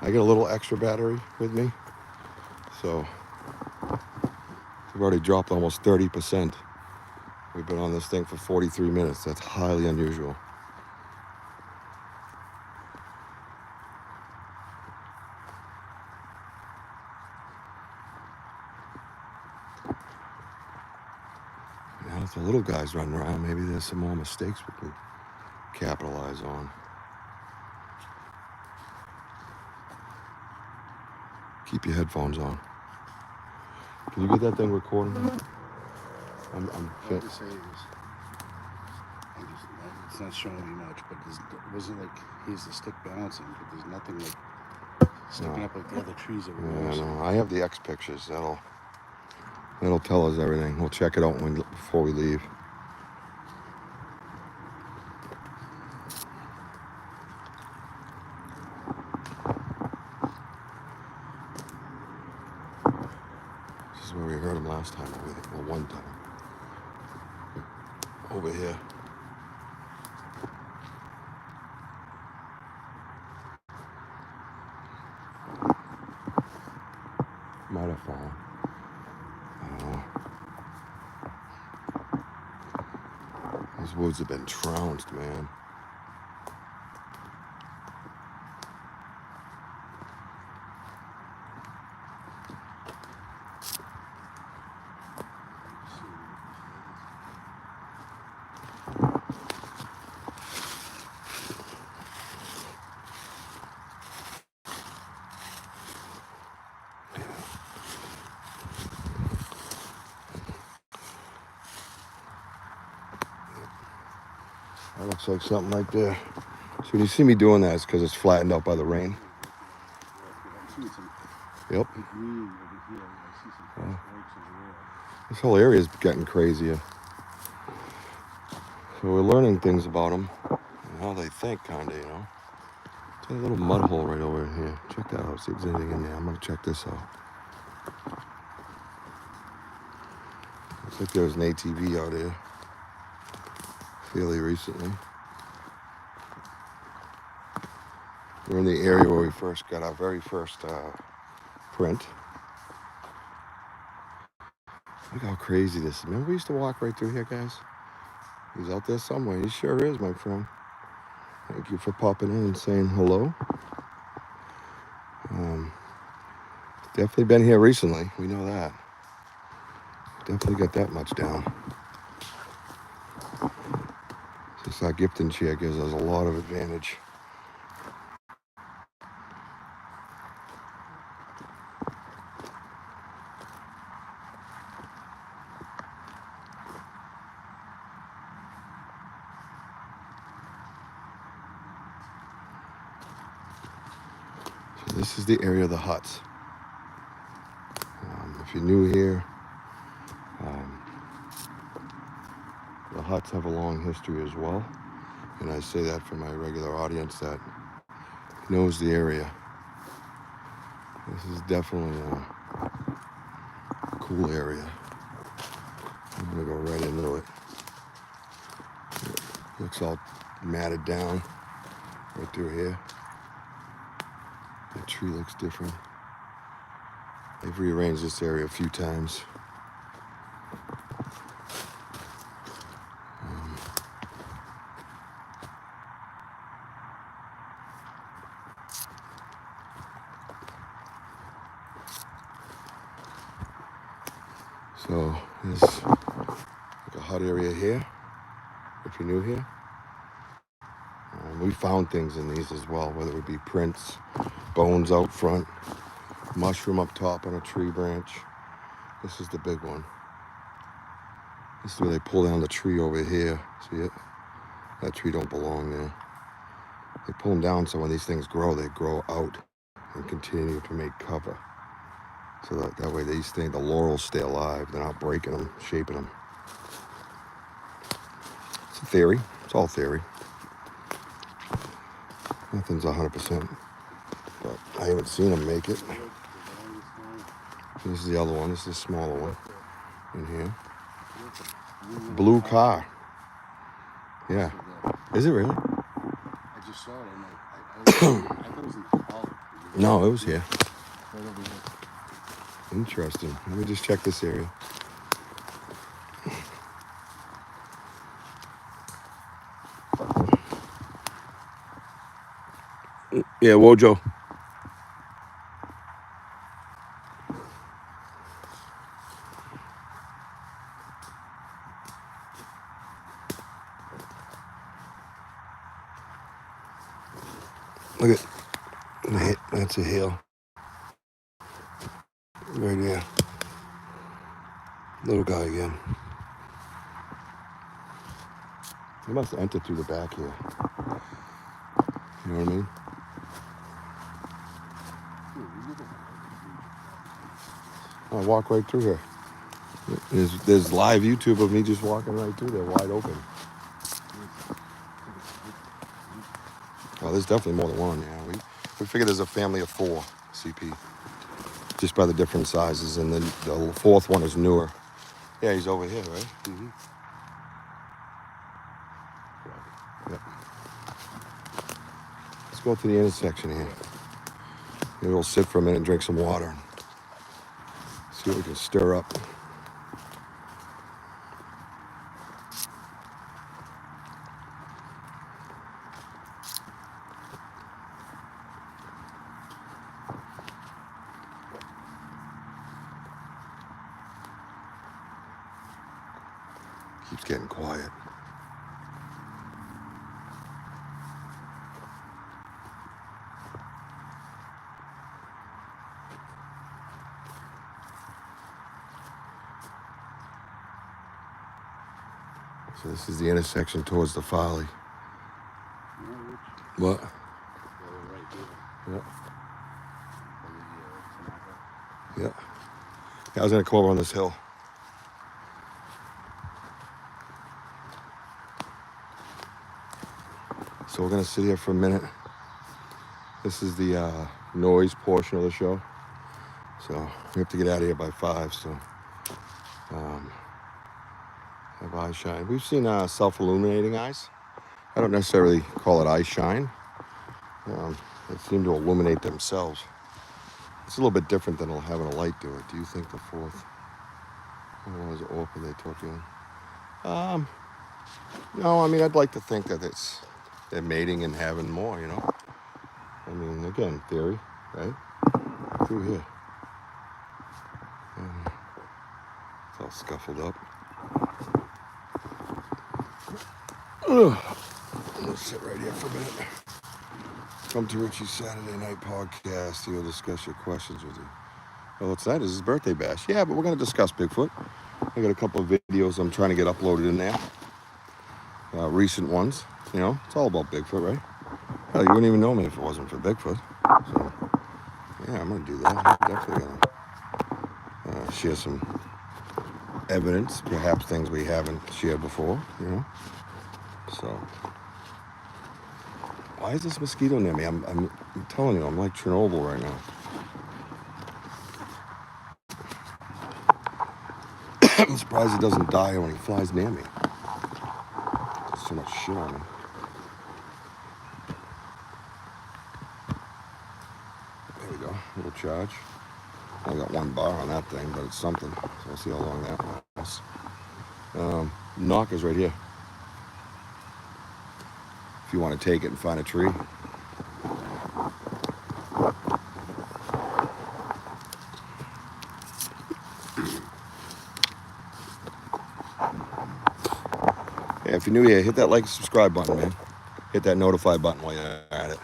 I get a little extra battery with me. So we've already dropped almost 30%. We've been on this thing for 43 minutes. That's highly unusual. Now if the little guys running around, maybe there's some more mistakes we can capitalize on. Keep your headphones on. Can you get that thing recording? I'm What to say is, it's not showing me much, but it wasn't like here's the stick balancing, but there's nothing like sticking up like the other trees that were Yeah, no, I have the X pictures. That'll tell us everything. We'll check it out before we leave. This is where we heard him last time. Well, one time. Over here. Those woods have been trounced, man. That looks like something right there. So when you see me doing that, it's because it's flattened out by the rain. Yep. This whole area is getting crazier. So we're learning things about them and how they think, kind of, you know. There's a little mud hole right over here. Check that out. See if there's anything in there. I'm going to check this out. Looks like there was an ATV out here fairly recently. We're in the area where we first got our very first print. Look how crazy this is. Remember we used to walk right through here, guys? He's out there somewhere. He sure is, my friend. Thank you for popping in and saying hello. Definitely been here recently. We know that. Definitely got that much down. This our gifting chair gives us a lot of advantage. So this is the area of the huts. If you're new here, the huts have a long history as well. And I say that for my regular audience that knows the area. This is definitely a cool area. I'm gonna go right into it. It looks all matted down right through here. That tree looks different. They've rearranged this area a few times. So there's like a hut area here, if you're new here. We found things in these as well, whether it be prints, bones out front, mushroom up top on a tree branch. This is the big one. This is where they pull down the tree over here. See it? That tree don't belong there. They pull them down so when these things grow, they grow out and continue to make cover. So that way these things, the laurels stay alive. They're not breaking them, shaping them. It's a theory. It's all theory. Nothing's 100%. But I haven't seen them make it. This is the other one. This is the smaller one in here. Blue car. Yeah. Is it really? I just saw it. I thought it was in the hall. No, it was here. Right over here. Interesting. Let me just check this area. Yeah, Wojo. Look at that's a hill. Right there. Little guy again. He must have entered through the back here. You know what I mean? I walk right through here. There's live YouTube of me just walking right through there, wide open. Oh, there's definitely more than one. Yeah, we figured there's a family of 4 CP, just by the different sizes, and then the 4th one is newer. Yeah, he's over here, right? Mm-hmm. Yep. Let's go to the intersection here. Maybe we'll sit for a minute and drink some water and see what we can stir up. Keeps getting quiet. So this is the intersection towards the Folly. What? Yeah. Yeah. I was gonna come over on this hill. So we're gonna sit here for a minute. This is the noise portion of the show. So we have to get out of here by 5. So have eye shine. We've seen self-illuminating eyes. I don't necessarily call it eye shine. They seem to illuminate themselves. It's a little bit different than having a light do it. Do you think the fourth one was open? They took in. No, I mean, I'd like to think that they're mating and having more, you know? I mean, again, theory, right? Through here. It's all scuffled up. Ugh. I'm gonna sit right here for a minute. Come to Richie's Saturday Night Podcast. He'll discuss your questions with you. Well, what's that? Is his birthday bash? Yeah, but we're gonna discuss Bigfoot. I got a couple of videos I'm trying to get uploaded in there. Recent ones. You know, it's all about Bigfoot, right? Hell, you wouldn't even know me if it wasn't for Bigfoot. So, yeah, I'm gonna do that. I'm definitely gonna share some evidence, perhaps things we haven't shared before, you know? So, why is this mosquito near me? I'm telling you, I'm like Chernobyl right now. I'm surprised he doesn't die when he flies near me. There's too much shit on me. There we go, little charge. I got 1 bar on that thing, but it's something. So we'll see how long that lasts. Knock is right here. If you want to take it and find a tree. Yeah, if you're new here, hit that like and subscribe button, man. Hit that notify button while you're at it.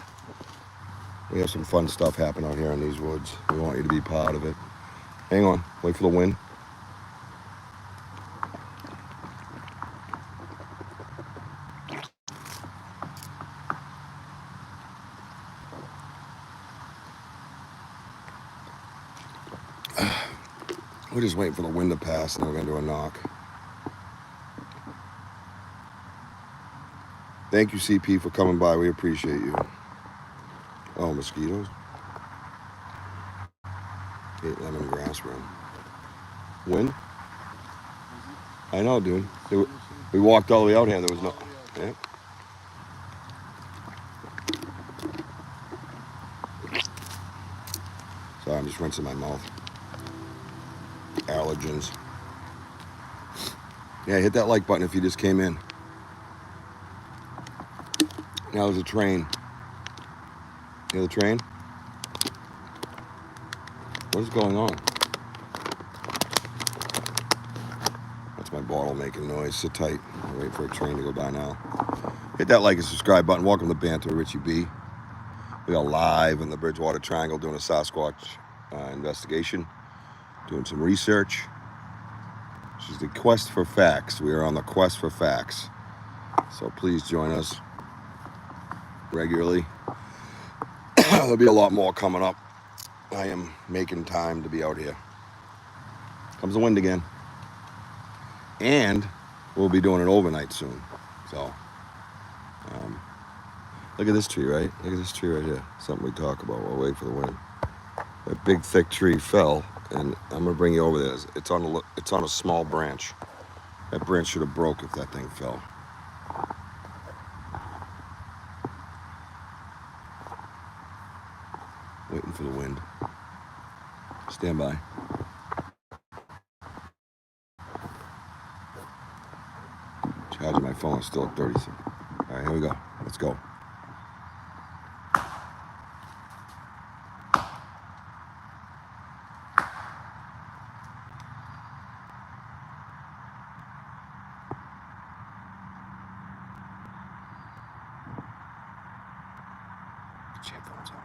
We have some fun stuff happen out here in these woods. We want you to be part of it. Hang on, wait for the wind. We're just waiting for the wind to pass, and then we're gonna do a knock. Thank you, CP, for coming by. We appreciate you. Oh, mosquitoes. 8 lemongrass run. Wind? I know, dude. We walked all the way out here, and there was no. Yeah. Sorry, I'm just rinsing my mouth. Allergens. Yeah, hit that like button if you just came in. Now there's a train. You hear the train? What is going on? That's my bottle making noise. Sit tight. I'm waiting for a train to go by now. Hit that like and subscribe button. Welcome to Banter, Richie B. We are live in the Bridgewater Triangle doing a Sasquatch investigation, doing some research. This is the quest for facts. We are on the quest for facts. So please join us regularly. There'll be a lot more coming up. I am making time to be out here. Comes the wind again. And we'll be doing it overnight soon. So, look at this tree, right? Look at this tree right here. Something we talk about. We'll wait for the wind. That big, thick tree fell, and I'm gonna bring you over there. It's on a small branch. That branch should have broke if that thing fell. Waiting for the wind. Stand by. Charging my phone. It's still at 30. All right, here we go. Let's go. Get your headphones on.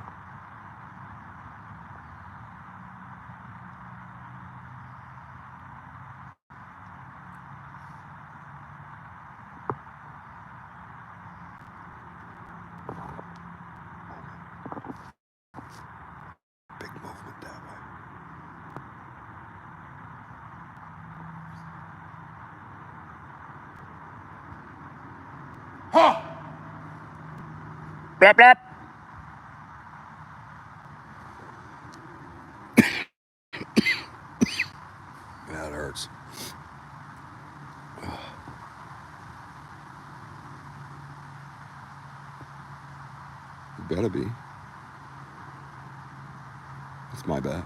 Big movement that way. Huh! Blap, blap. Yeah, it hurts. You better be. That's my bet.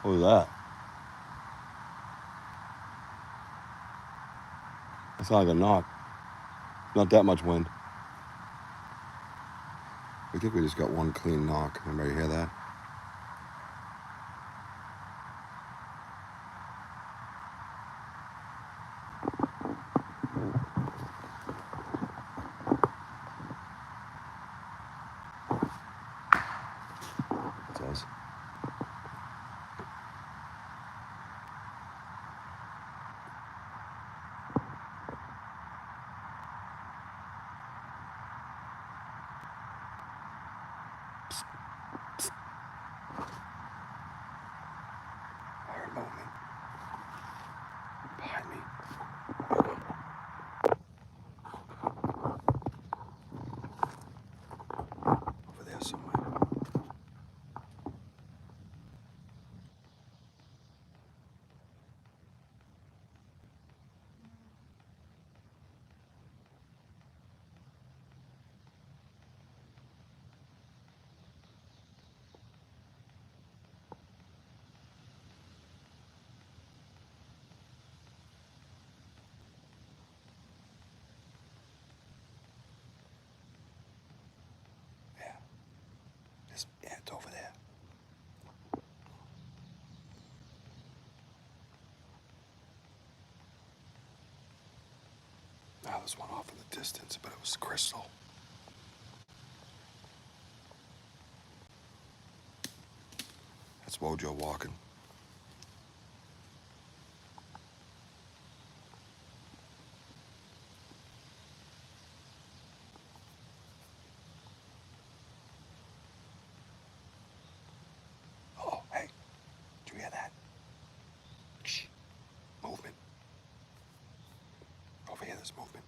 What was that? That sounded like a knock. Not that much wind. We think we just got one clean knock. Anybody hear that? It does. I heard movement behind me. Over there somewhere. Yeah. It's over there. Now there's one off in the distance, but it was crystal. That's Wojo walking. Oh, hey. Did you hear that? Shh. Movement. Over here, there's movement.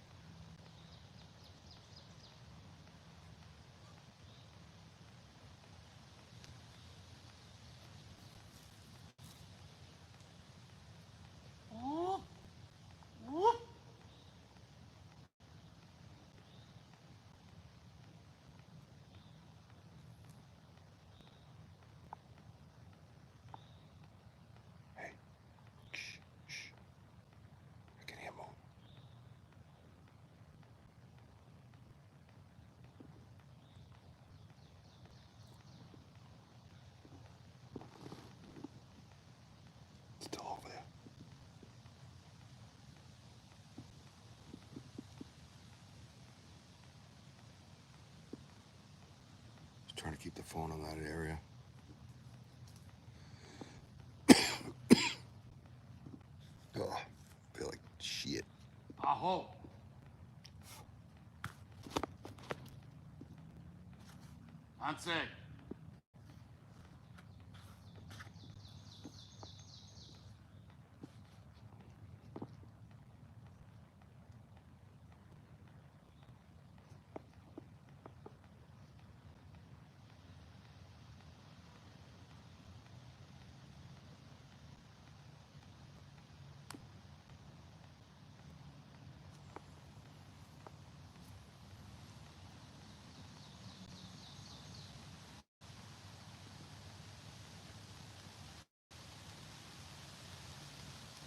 Hey. Shh. Shh. I can hear movement. Still over there. Just trying to keep the phone on that area. Ugh. I feel like shit. Aho. That's it.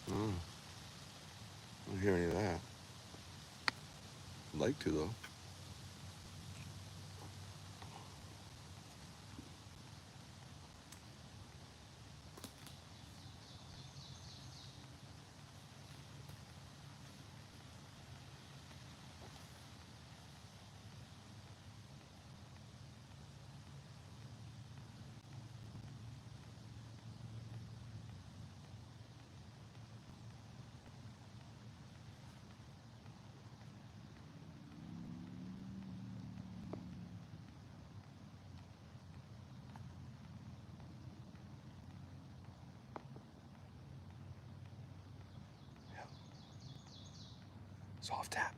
I don't hear any of that. I'd like to, though. Soft tap.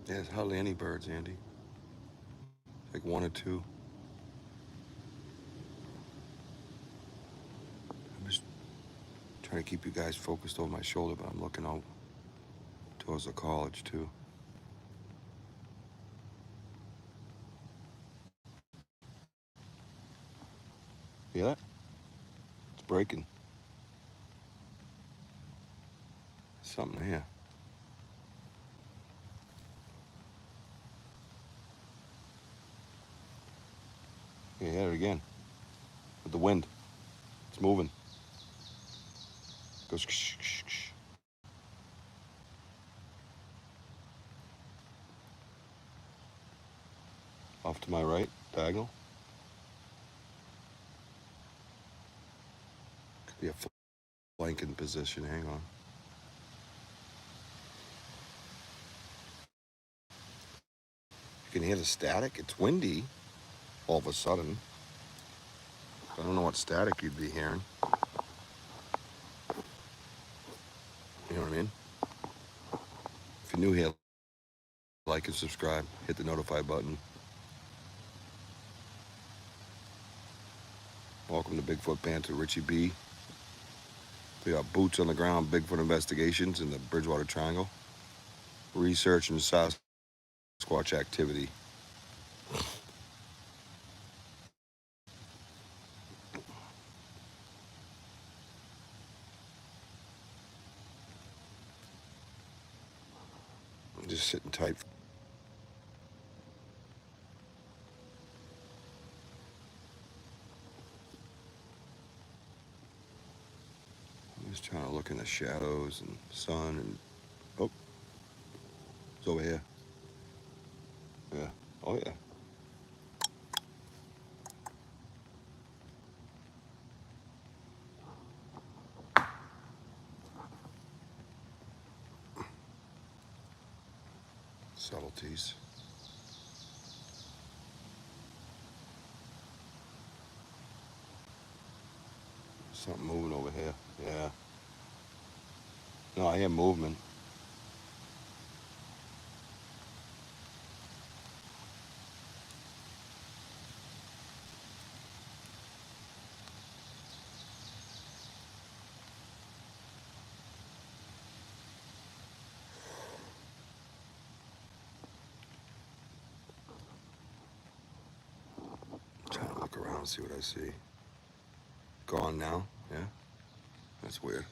Yeah, there's hardly any birds, Andy. Like one or two. I'm just trying to keep you guys focused over my shoulder, but I'm looking out towards the college too. Yeah, it's breaking. Something here. Yeah, hit it again. With the wind. It's moving. Goes ksh, ksh, ksh. Off to my right, diagonal. Could be a flanking position. Hang on. You can hear the static. It's windy all of a sudden. I don't know what static you'd be hearing. You know what I mean? If you're new here, like and subscribe. Hit the notify button. Welcome to Bigfoot Banter, Richie B. We got boots on the ground, Bigfoot investigations in the Bridgewater Triangle. Research and Sasquatch activity. I'm just sitting tight. I'm just trying to look in the shadows and sun and oh, it's over here. Yeah. Oh yeah. Subtleties. Something moving over here. Yeah. No, I hear movement. I'm trying to look around and see what I see. Gone now. Yeah. That's weird.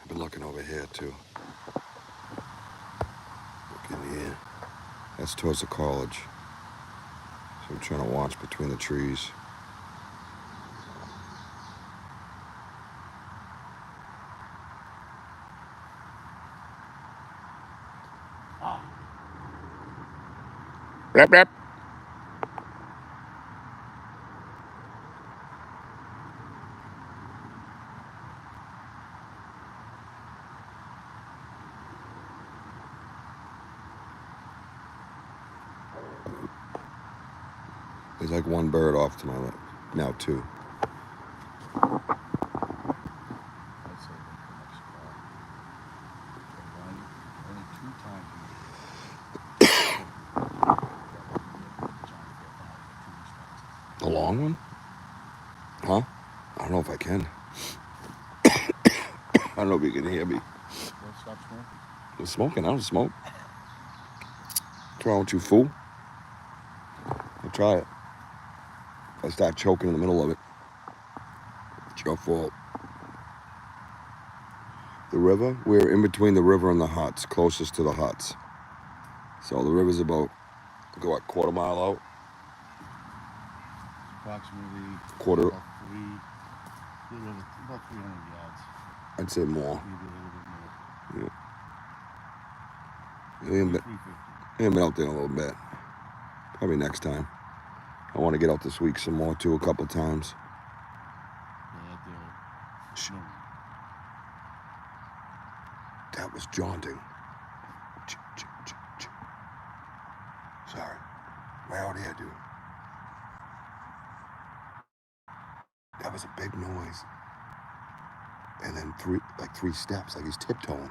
I've been looking over here too. Looking here. That's towards the college. So I'm trying to watch between the trees. Rap, rap. There's like one bird off to my left. Now two. I'd say the next call. Only two times. long one? Huh? I don't know if I can. I don't know if you can hear me. Don't stop smoking. I'm smoking. I don't smoke. What's wrong with you, fool? I'll try it. If I start choking in the middle of it, it's your fault. The river? We're in between the river and the huts, closest to the huts. So the river's about, go what, quarter mile out? Approximately Quarter. about 300 yards. I'd say more. Maybe a little bit more. Yeah. We haven't been out there in a little bit. Probably next time. I want to get out this week some more too, a couple times. Yeah, no. That was jaunting. Sorry. Right out here, dude. That was a big noise. And then three steps, like he's tiptoeing.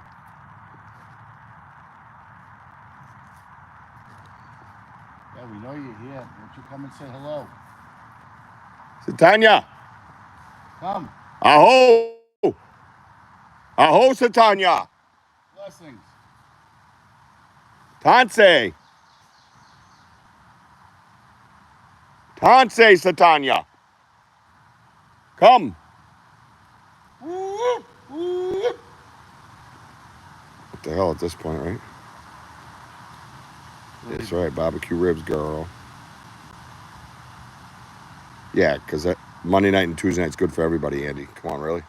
Yeah, we know you're here. Won't you come and say hello? Satanya! Come. Aho! Aho, Satanya! Blessings. Tansei! Tansei, Satanya! Come! What the hell at this point, right? That's right, barbecue ribs, girl. Yeah, because that Monday night and Tuesday night's good for everybody, Andy. Come on, really?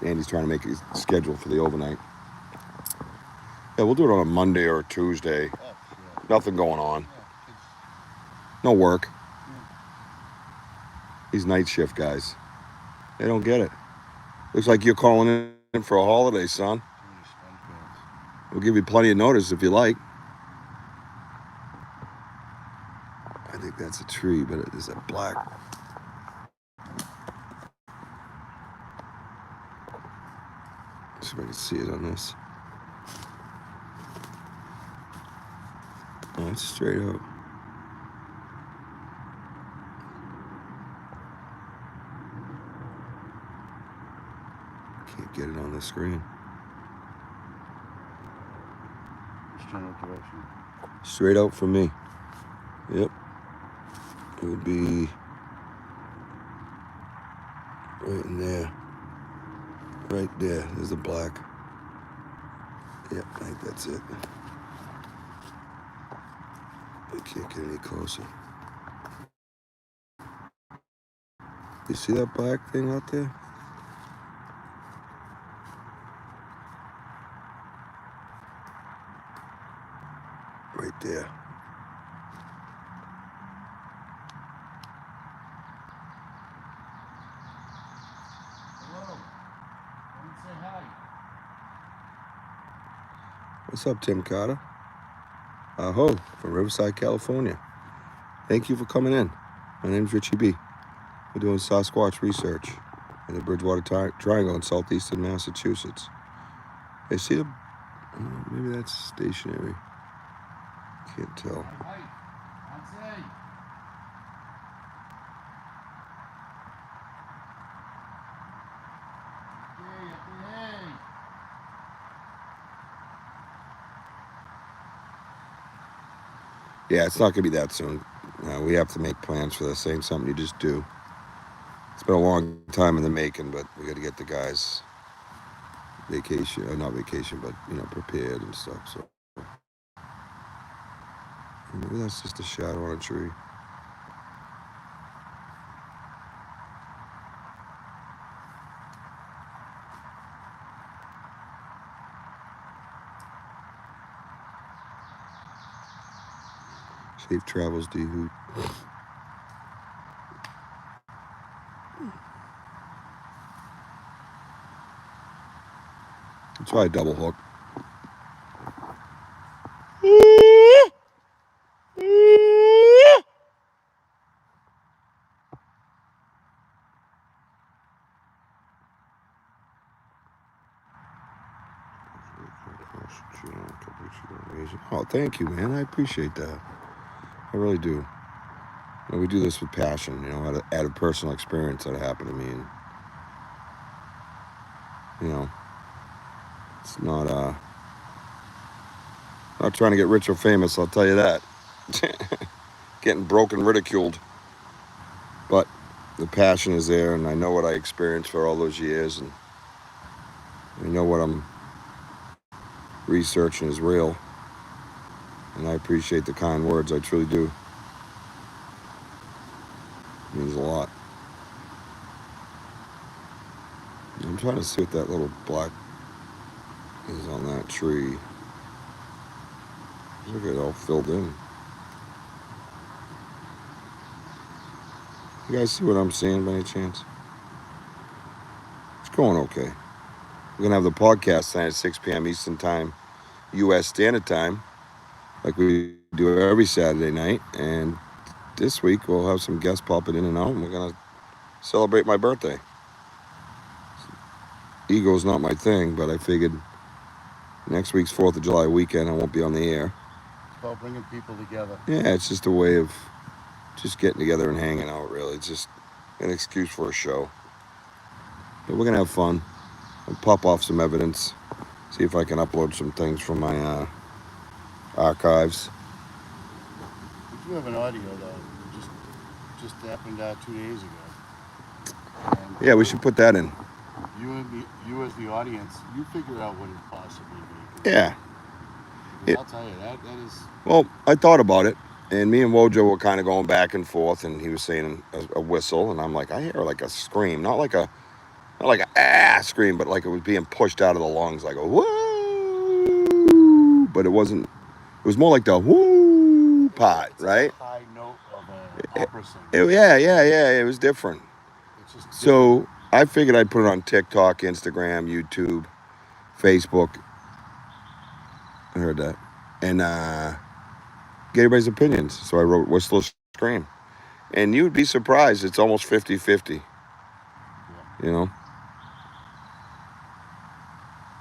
Andy's trying to make his schedule for the overnight. Yeah, we'll do it on a Monday or a Tuesday. Oh, sure. Nothing going on. Yeah, No work. These night shift guys. They don't get it. Looks like you're calling in for a holiday, son. We'll give you plenty of notice if you like. I think that's a tree, but it is a black. Let's see if I can see it on this. Oh, it's straight up. Can't get it on the screen. general direction. Straight out from me. Yep. It would be right in there. Right there. There's the black. Yep, I think that's it. I can't get any closer. You see that black thing out there? Right there. Hello. Come and say hi. What's up, Tim Carter? Aho, from Riverside, California. Thank you for coming in. My name's Richie B. We're doing Sasquatch research in the Bridgewater Triangle in southeastern Massachusetts. Hey, see the... maybe that's stationary. Can't tell. Hi. Say. Hey. Yeah, it's not going to be that soon. We have to make plans for this. Ain't something you just do. It's been a long time in the making, but we got to get the guys vacation, not vacation, but, prepared and stuff. So maybe that's just a shadow on a tree. Safe travels, D-Hoot. Try a double hook. Oh, thank you, man. I appreciate that. I really do. We do this with passion, out of personal experience that happened to me. And, it's not trying to get rich or famous, I'll tell you that. Getting broken, ridiculed. But the passion is there, and I know what I experienced for all those years, and I know what I'm researching is real. And I appreciate the kind words, I truly do. It means a lot. I'm trying to see what that little black is on that tree. Look at it all filled in. You guys see what I'm seeing by any chance? It's going okay. We're going to have the podcast tonight at 6 p.m. Eastern Time, U.S. Standard Time, like we do every Saturday night. And this week we'll have some guests popping in and out, and we're going to celebrate my birthday. Ego's not my thing, but I figured next week's 4th of July weekend I won't be on the air. It's about bringing people together. Yeah, it's just a way of just getting together and hanging out, really. It's just an excuse for a show. But we're going to have fun. I'll pop off some evidence, see if I can upload some things from my archives. We do have an audio, though. Just happened 2 days ago. And Yeah, we should put that in. You as the audience, you figure out what it possibly be. Yeah. I'll tell you, that is... Well, I thought about it, and me and Wojo were kind of going back and forth, and he was saying a whistle, and I'm like, I hear like a scream, not like a scream, but like it was being pushed out of the lungs, like a woo. But it wasn't. It was more like the woo part, right? A high note of an opera singer. Yeah. It was different. It's just So I figured I'd put it on TikTok, Instagram, YouTube, Facebook. I heard that. And get everybody's opinions. So I wrote Whistle Scream. And you'd be surprised, it's almost 50-50. Yeah. You know?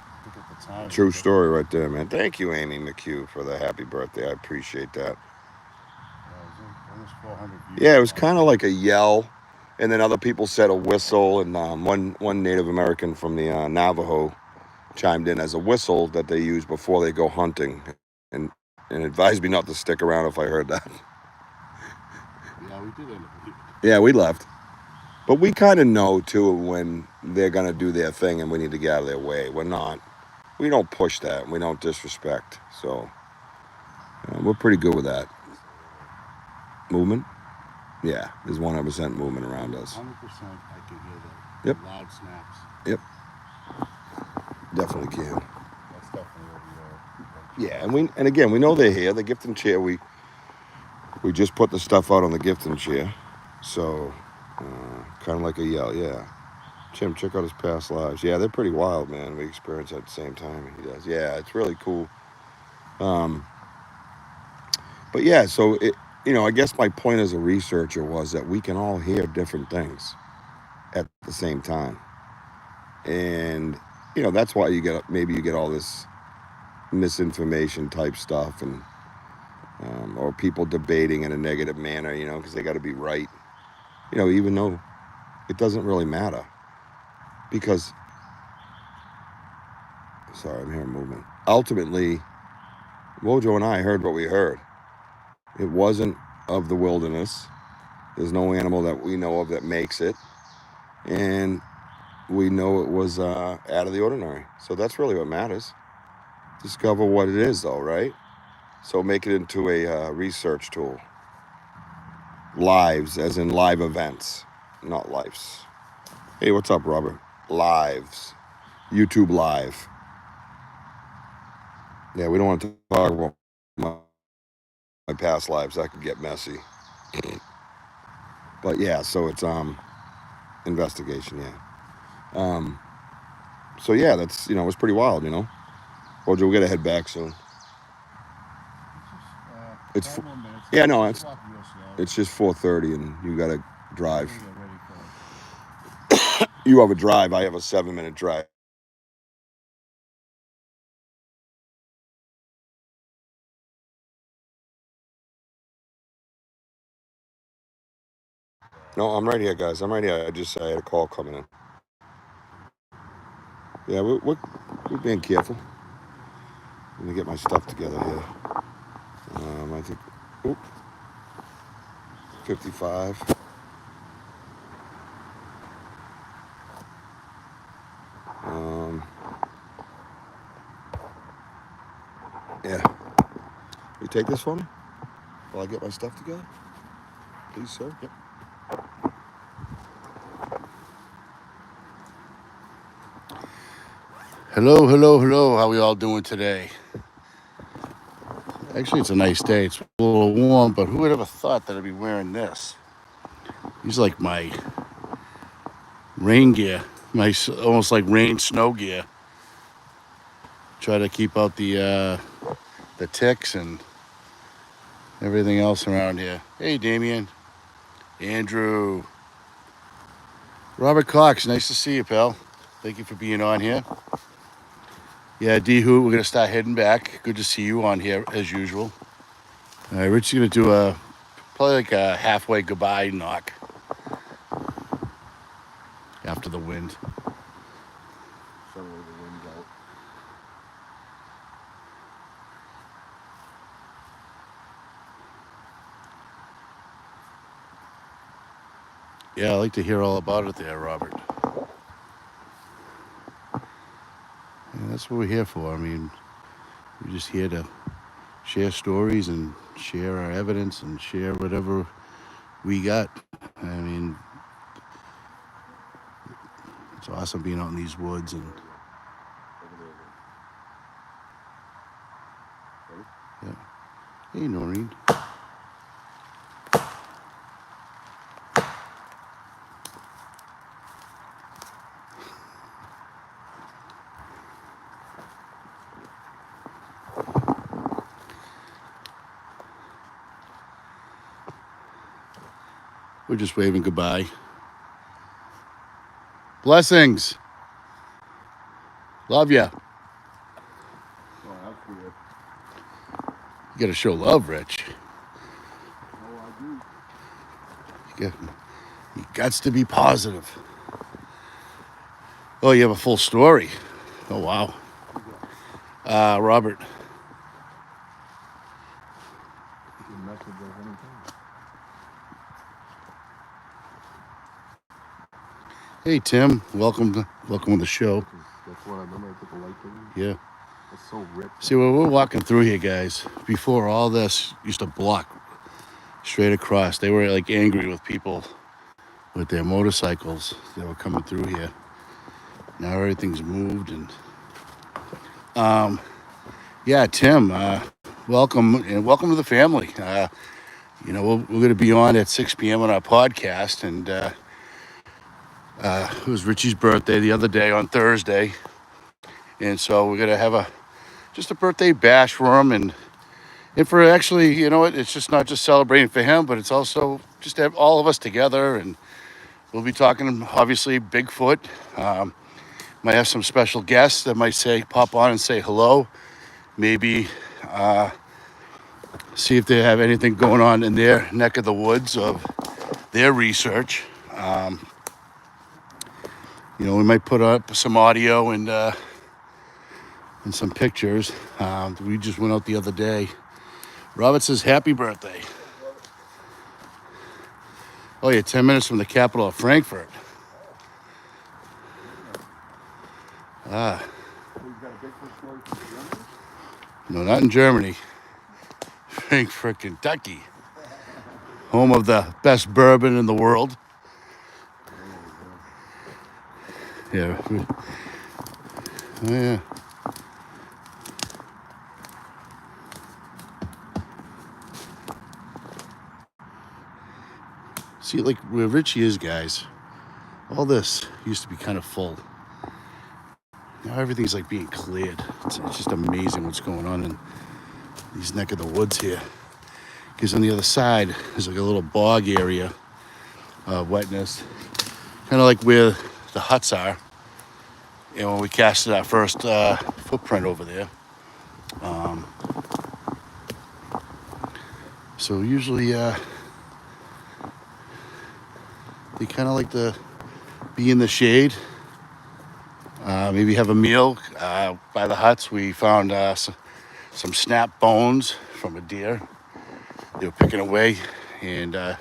I think at the time, True story right there, man. Thank you, Amy McHugh, for the happy birthday. I appreciate that. It was almost 400 views. Yeah, it was kind of like a yell. And then other people said a whistle. And one Native American from the Navajo chimed in as a whistle that they use before they go hunting. And advised me not to stick around if I heard that. Yeah, we did end up leaving. Yeah, we left. But we kind of know, too, when they're going to do their thing and we need to get out of their way. We don't push that. We don't disrespect. So we're pretty good with that. Movement? Yeah, there's 100% movement around us. 100% I can hear that. Yep. Loud snaps. Yep. Definitely can. That's definitely what we are. Yeah, and again, we know they're here. The gifting chair, we just put the stuff out on the gifting chair. So, kind of like a yell, yeah. Jim, check out his past lives. Yeah, they're pretty wild, man. We experience at the same time he does. Yeah, it's really cool. But yeah, so I guess my point as a researcher was that we can all hear different things at the same time. And, that's why you get all this misinformation type stuff and or people debating in a negative manner, because they got to be right, even though it doesn't really matter. Because, sorry, I'm hearing movement. Ultimately, Wojo and I heard what we heard. It wasn't of the wilderness. There's no animal that we know of that makes it. And we know it was out of the ordinary. So that's really what matters. Discover what it is, though, right? So make it into a research tool. Lives, as in live events, not lives. Hey, what's up, Robert? Lives. YouTube Live. Yeah, we don't want to talk about my past lives. That could get messy. But yeah, so it's investigation, yeah. So yeah, that's it was pretty wild, Roger, we gotta head back soon. It's 5 more minutes. yeah, no, Just walk real slow. it's just 4:30 and you gotta drive. Get ready for it. You have a drive, I have a 7-minute drive. No, I'm right here, guys. I'm right here. I had a call coming in. Yeah, we're being careful. Let me get my stuff together here. I think, oop, 55. Um, yeah. You take this for me while I get my stuff together, please, sir. Yep. Hello, hello, hello. How we all doing today? Actually, it's a nice day. It's a little warm, but who would ever thought that I'd be wearing this? These are like my rain gear, almost like rain snow gear. Try to keep out the ticks and everything else around here. Hey, Damien, Andrew, Robert Cox. Nice to see you, pal. Thank you for being on here. Yeah, D-Hoot, we're gonna start heading back. Good to see you on here as usual. All right, Rich's gonna do probably like a halfway goodbye knock after the wind. Suddenly the wind's out. Yeah, I like to hear all about it there, Robert. Yeah, that's what we're here for. I mean, we're just here to share stories and share our evidence and share whatever we got. I mean, it's awesome being out in these woods and yeah. Hey, Noreen. We're just waving goodbye. Blessings. Love ya. Oh, that's weird. You gotta show love, Rich. Oh, I do. You got to be positive. Oh, you have a full story. Oh, wow. Robert. You can message us anytime. Hey, Tim. Welcome to the show. That's what I remember. I put the light thing in. Yeah. It's so rich. See, what we're walking through here, guys, before all this used to block straight across. They were like angry with people with their motorcycles that were coming through here. Now everything's moved and yeah, Tim, welcome and welcome to the family. We're going to be on at 6 p.m. on our podcast, and it was Richie's birthday the other day on Thursday, and so we're going to have just a birthday bash for him, and for actually, you know what, it's just not just celebrating for him, but it's also just to have all of us together, and we'll be talking, obviously, Bigfoot. Might have some special guests that might pop on and say hello. Maybe see if they have anything going on in their neck of the woods of their research. We might put up some audio and some pictures. We just went out the other day. Robert says, happy birthday. Oh, you're 10 minutes from the capital of Frankfurt. No, not in Germany. Frankfurt, Kentucky. Home of the best bourbon in the world. Yeah. Oh, yeah. See, like where Richie is, guys, all this used to be kind of full. Now everything's like being cleared. It's just amazing what's going on in these neck of the woods here. Because on the other side, there's like a little bog area of wetness. Kind of like where the huts are. When we casted our first footprint over there. So usually They kind of like to be in the shade. Maybe have a meal. By the huts, we found some snap bones from a deer. They were picking away, and at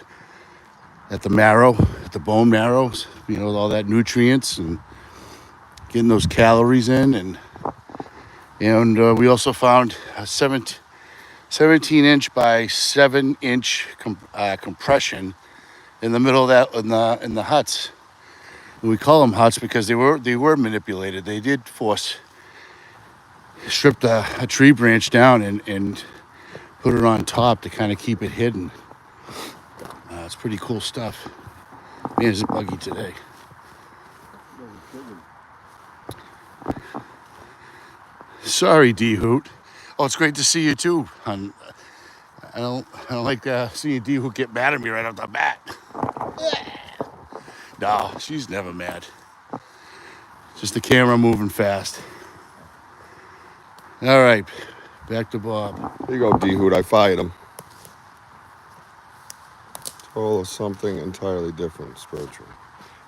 the marrow, at the bone marrows, all that nutrients and getting those calories in. And we also found a 17-inch by 7-inch compression in the middle of that in the huts. And we call them huts because they were manipulated. They did stripped a tree branch down and put it on top to kind of keep it hidden. It's pretty cool stuff. Man, it's buggy today. Sorry, D Hoot. Oh, it's great to see you too. I don't like seeing D Hoot get mad at me right off the bat. No, she's never mad. Just the camera moving fast. All right, back to Bob. There you go, D-Hoot. I fired him. Total something entirely different, spiritual.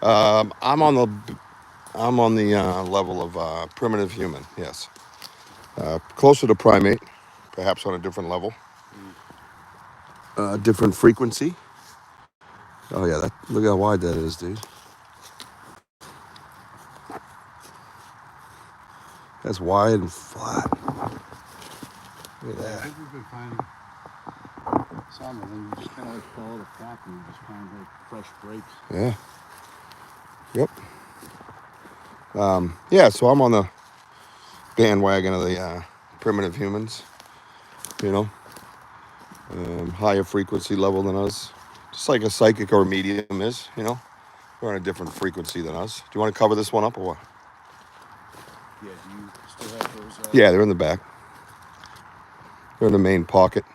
I'm on the level of primitive human. Yes, closer to primate, perhaps on a different level, different frequency. Oh yeah, look how wide that is, dude. That's wide and flat. Look at I that. think we've been finding some, and then we just kind of follow the path and we just find fresh breaks. Yeah. Yep. Yeah, so I'm on the bandwagon of the primitive humans, higher frequency level than us. Just like a psychic or a medium is, We're on a different frequency than us. Do you want to cover this one up or what? Yeah, do you still have those? Yeah, they're in the back. They're in the main pocket.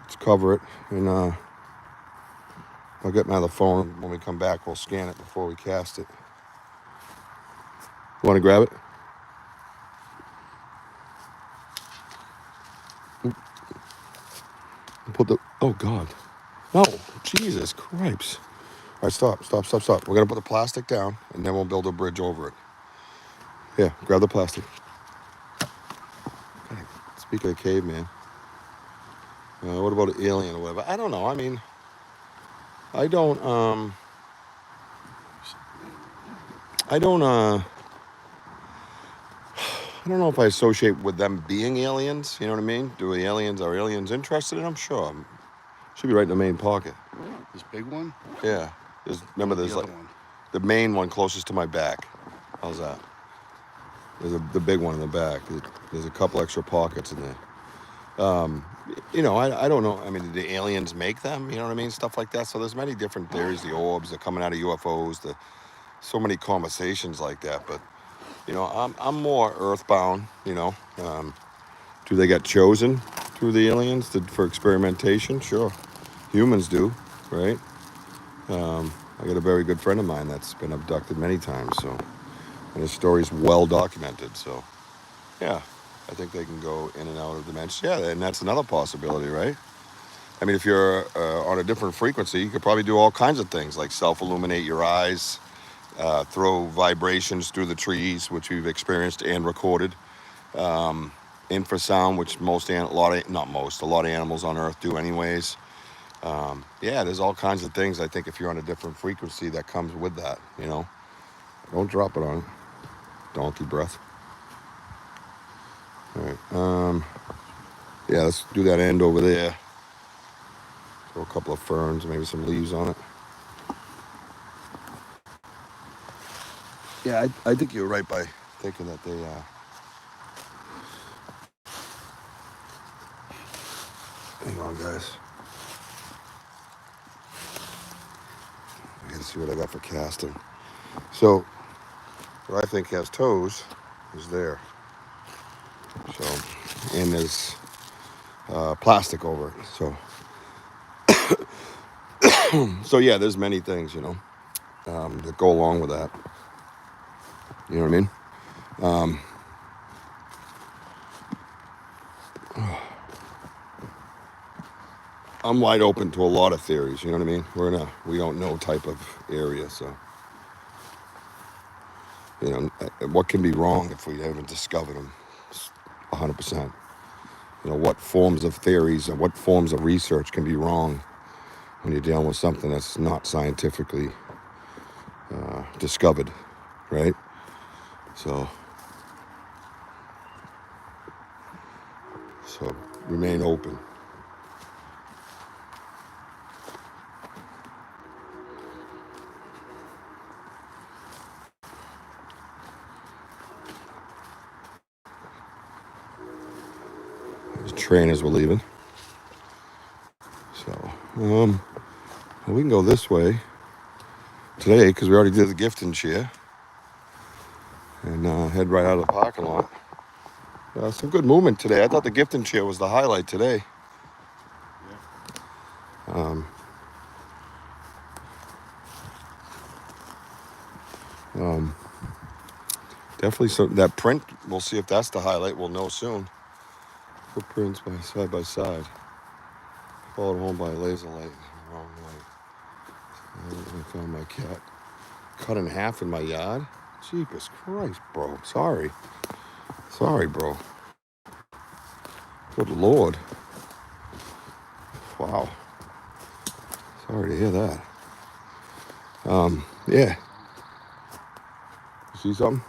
Let's cover it, and I'll get my other phone. When we come back, we'll scan it before we cast it. You want to grab it? Oh, God. No, Jesus Christ. All right, stop. We're going to put the plastic down, and then we'll build a bridge over it. Yeah, grab the plastic. God, speaking of caveman. What about an alien or whatever? I don't know. I mean, I don't know if I associate with them being aliens. You know what I mean? Are aliens interested in them? Sure. Should be right in the main pocket. This big one? Yeah. Remember, there's like one. the main one closest to my back. How's that? There's the big one in the back. There's a couple extra pockets in there. I don't know. I mean, did the aliens make them? You know what I mean? Stuff like that. So there's many different theories. The orbs, they're coming out of UFOs. So many conversations like that. But I'm more earthbound. Do they get chosen through the aliens for experimentation? Sure, humans do, right? I got a very good friend of mine that's been abducted many times. So, and his story's well documented. So, yeah. I think they can go in and out of dimensions. Yeah, and that's another possibility, right? I mean, if you're on a different frequency, you could probably do all kinds of things, like self-illuminate your eyes, throw vibrations through the trees, which we've experienced and recorded. Infrasound, which a lot of animals on Earth do anyways. Yeah, there's all kinds of things. I think if you're on a different frequency, that comes with that. Don't drop it on it. Donkey breath. All right. Yeah, let's do that end over there. Throw a couple of ferns, maybe some leaves on it. Yeah, I think you're right by thinking that they. Hang on, guys. I gotta see what I got for casting. So, what I think has toes is there. So, and there's plastic over it. So yeah, there's many things, that go along with that. You know what I mean? I'm wide open to a lot of theories. You know what I mean? We're in a we don't know type of area, so you know what can be wrong if we haven't discovered them 100%. You know, what forms of theories and what forms of research can be wrong when you're dealing with something that's not scientifically discovered, right? So remain open. The trainers were leaving. So, well, we can go this way today because we already did the gifting chair and head right out of the parking lot. Some good movement today. I thought the gifting chair was the highlight today. Um, um, definitely that print. We'll see if that's the highlight. We'll know soon. Footprints by side. Followed home by a laser light. Wrong light. I found my cat cut in half in my yard. Jeepers Christ, bro. Sorry, bro. Good Lord. Wow. Sorry to hear that. Yeah. You see something?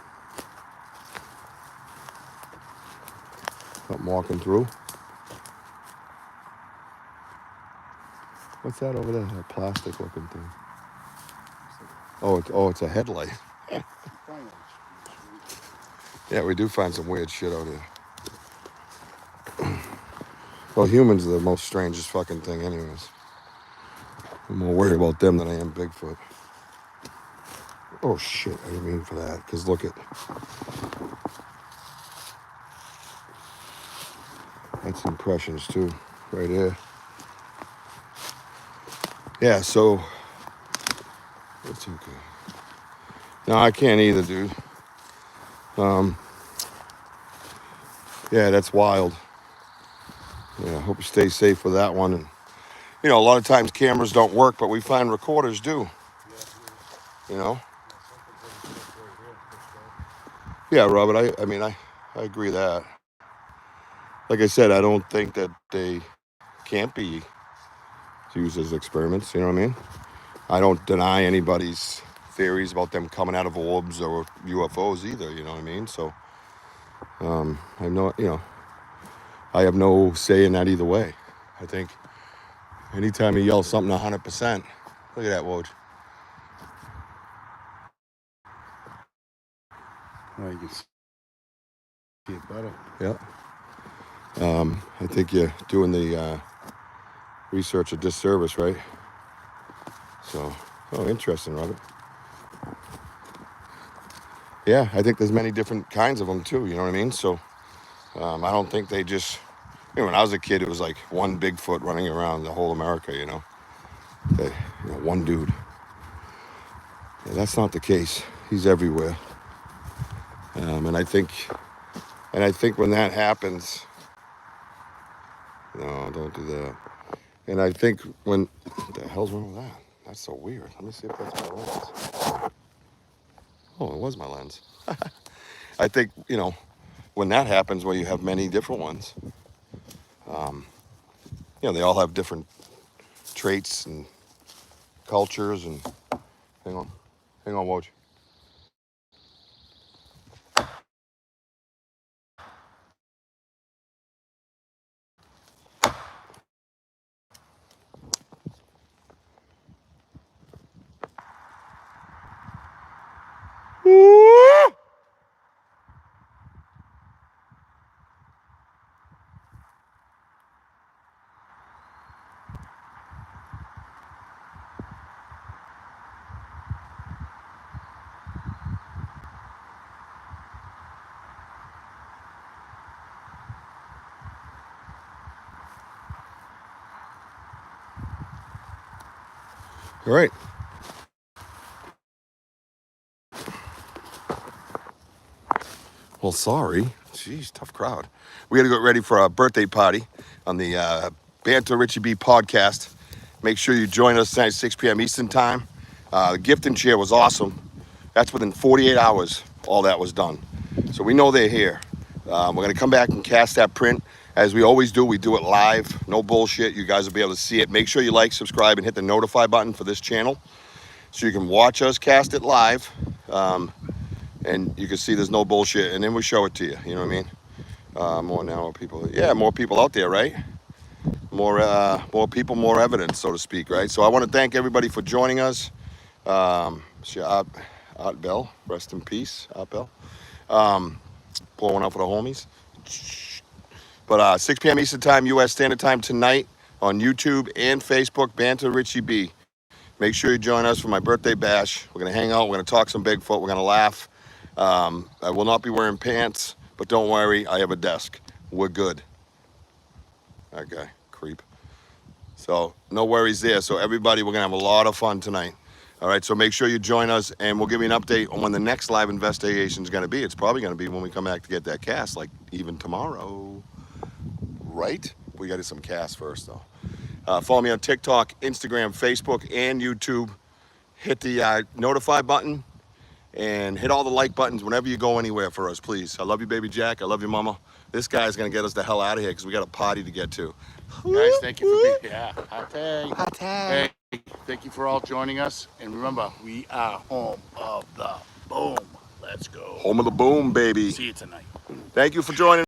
Something walking through. What's that over there? That plastic looking thing. It's a headlight. Yeah, we do find some weird shit out here. Well, humans are the most strangest fucking thing anyways. I'm more worried about them than I am Bigfoot. Oh shit, I didn't mean for that. Because look at... That's impressions too, right here. Yeah, so... It's okay. No, I can't either, dude. Yeah, that's wild. Yeah, I hope you stay safe with that one. And, you know, a lot of times cameras don't work, but we find recorders do. You know? Yeah, Robert, I mean, I agree that. Like I said, I don't think that they can't be used as experiments, you know what I mean? I don't deny anybody's theories about them coming out of orbs or UFOs either, you know what I mean? So, I know, you know, I have no say in that either way. I think anytime you yell something 100%, look at that, Woj. Oh, you can see it better. Yeah. I think you're doing the research a disservice, right? So, interesting, Robert. Yeah, I think there's many different kinds of them too, you know what I mean? So, I don't think they just, you know, when I was a kid, it was like one Bigfoot running around the whole America, you know? One dude. Yeah, that's not the case. He's everywhere. And I think when that happens, no, don't do that. And I think when, what the hell's wrong with that? That's so weird. Let me see if that's my lens. Oh, it was my lens. I think, you know, when that happens, where you have many different ones, you know, they all have different traits and cultures and, hang on, Woj. All right. Well, sorry. Jeez, tough crowd. We got to get ready for our birthday party on the Banter Richie B podcast. Make sure you join us tonight, 6 p.m. Eastern time. The gift and share was awesome. That's within 48 hours, all that was done. So we know they're here. We're going to come back and cast that print. As we always do, we do it live. No bullshit. You guys will be able to see it. Make sure you like, subscribe, and hit the notify button for this channel so you can watch us cast it live. And you can see there's no bullshit. And then we show it to you. You know what I mean? More people. Yeah, more people out there, right? More people, more evidence, so to speak, right? So I want to thank everybody for joining us. Art Bell, rest in peace, Art Bell. Pour one out for the homies. But 6 p.m. Eastern Time, U.S. Standard Time tonight on YouTube and Facebook, Banter Richie B. Make sure you join us for my birthday bash. We're going to hang out. We're going to talk some Bigfoot. We're going to laugh. I will not be wearing pants, but don't worry. I have a desk. We're good. Okay, creep. So no worries there. So everybody, we're going to have a lot of fun tonight. All right, so make sure you join us, and we'll give you an update on when the next live investigation is going to be. It's probably going to be when we come back to get that cast, like even tomorrow, right? We got to do some cast first, though. Follow me on TikTok, Instagram, Facebook, and YouTube. Hit the notify button, and hit all the like buttons whenever you go anywhere for us, please. I love you, baby Jack. I love you, mama. This guy's going to get us the hell out of here because we got a party to get to. Guys, thank you for being here. Hot tag. Hot tag. Hey, thank you for all joining us. And remember, we are home of the boom. Let's go. Home of the boom, baby. See you tonight. Thank you for joining.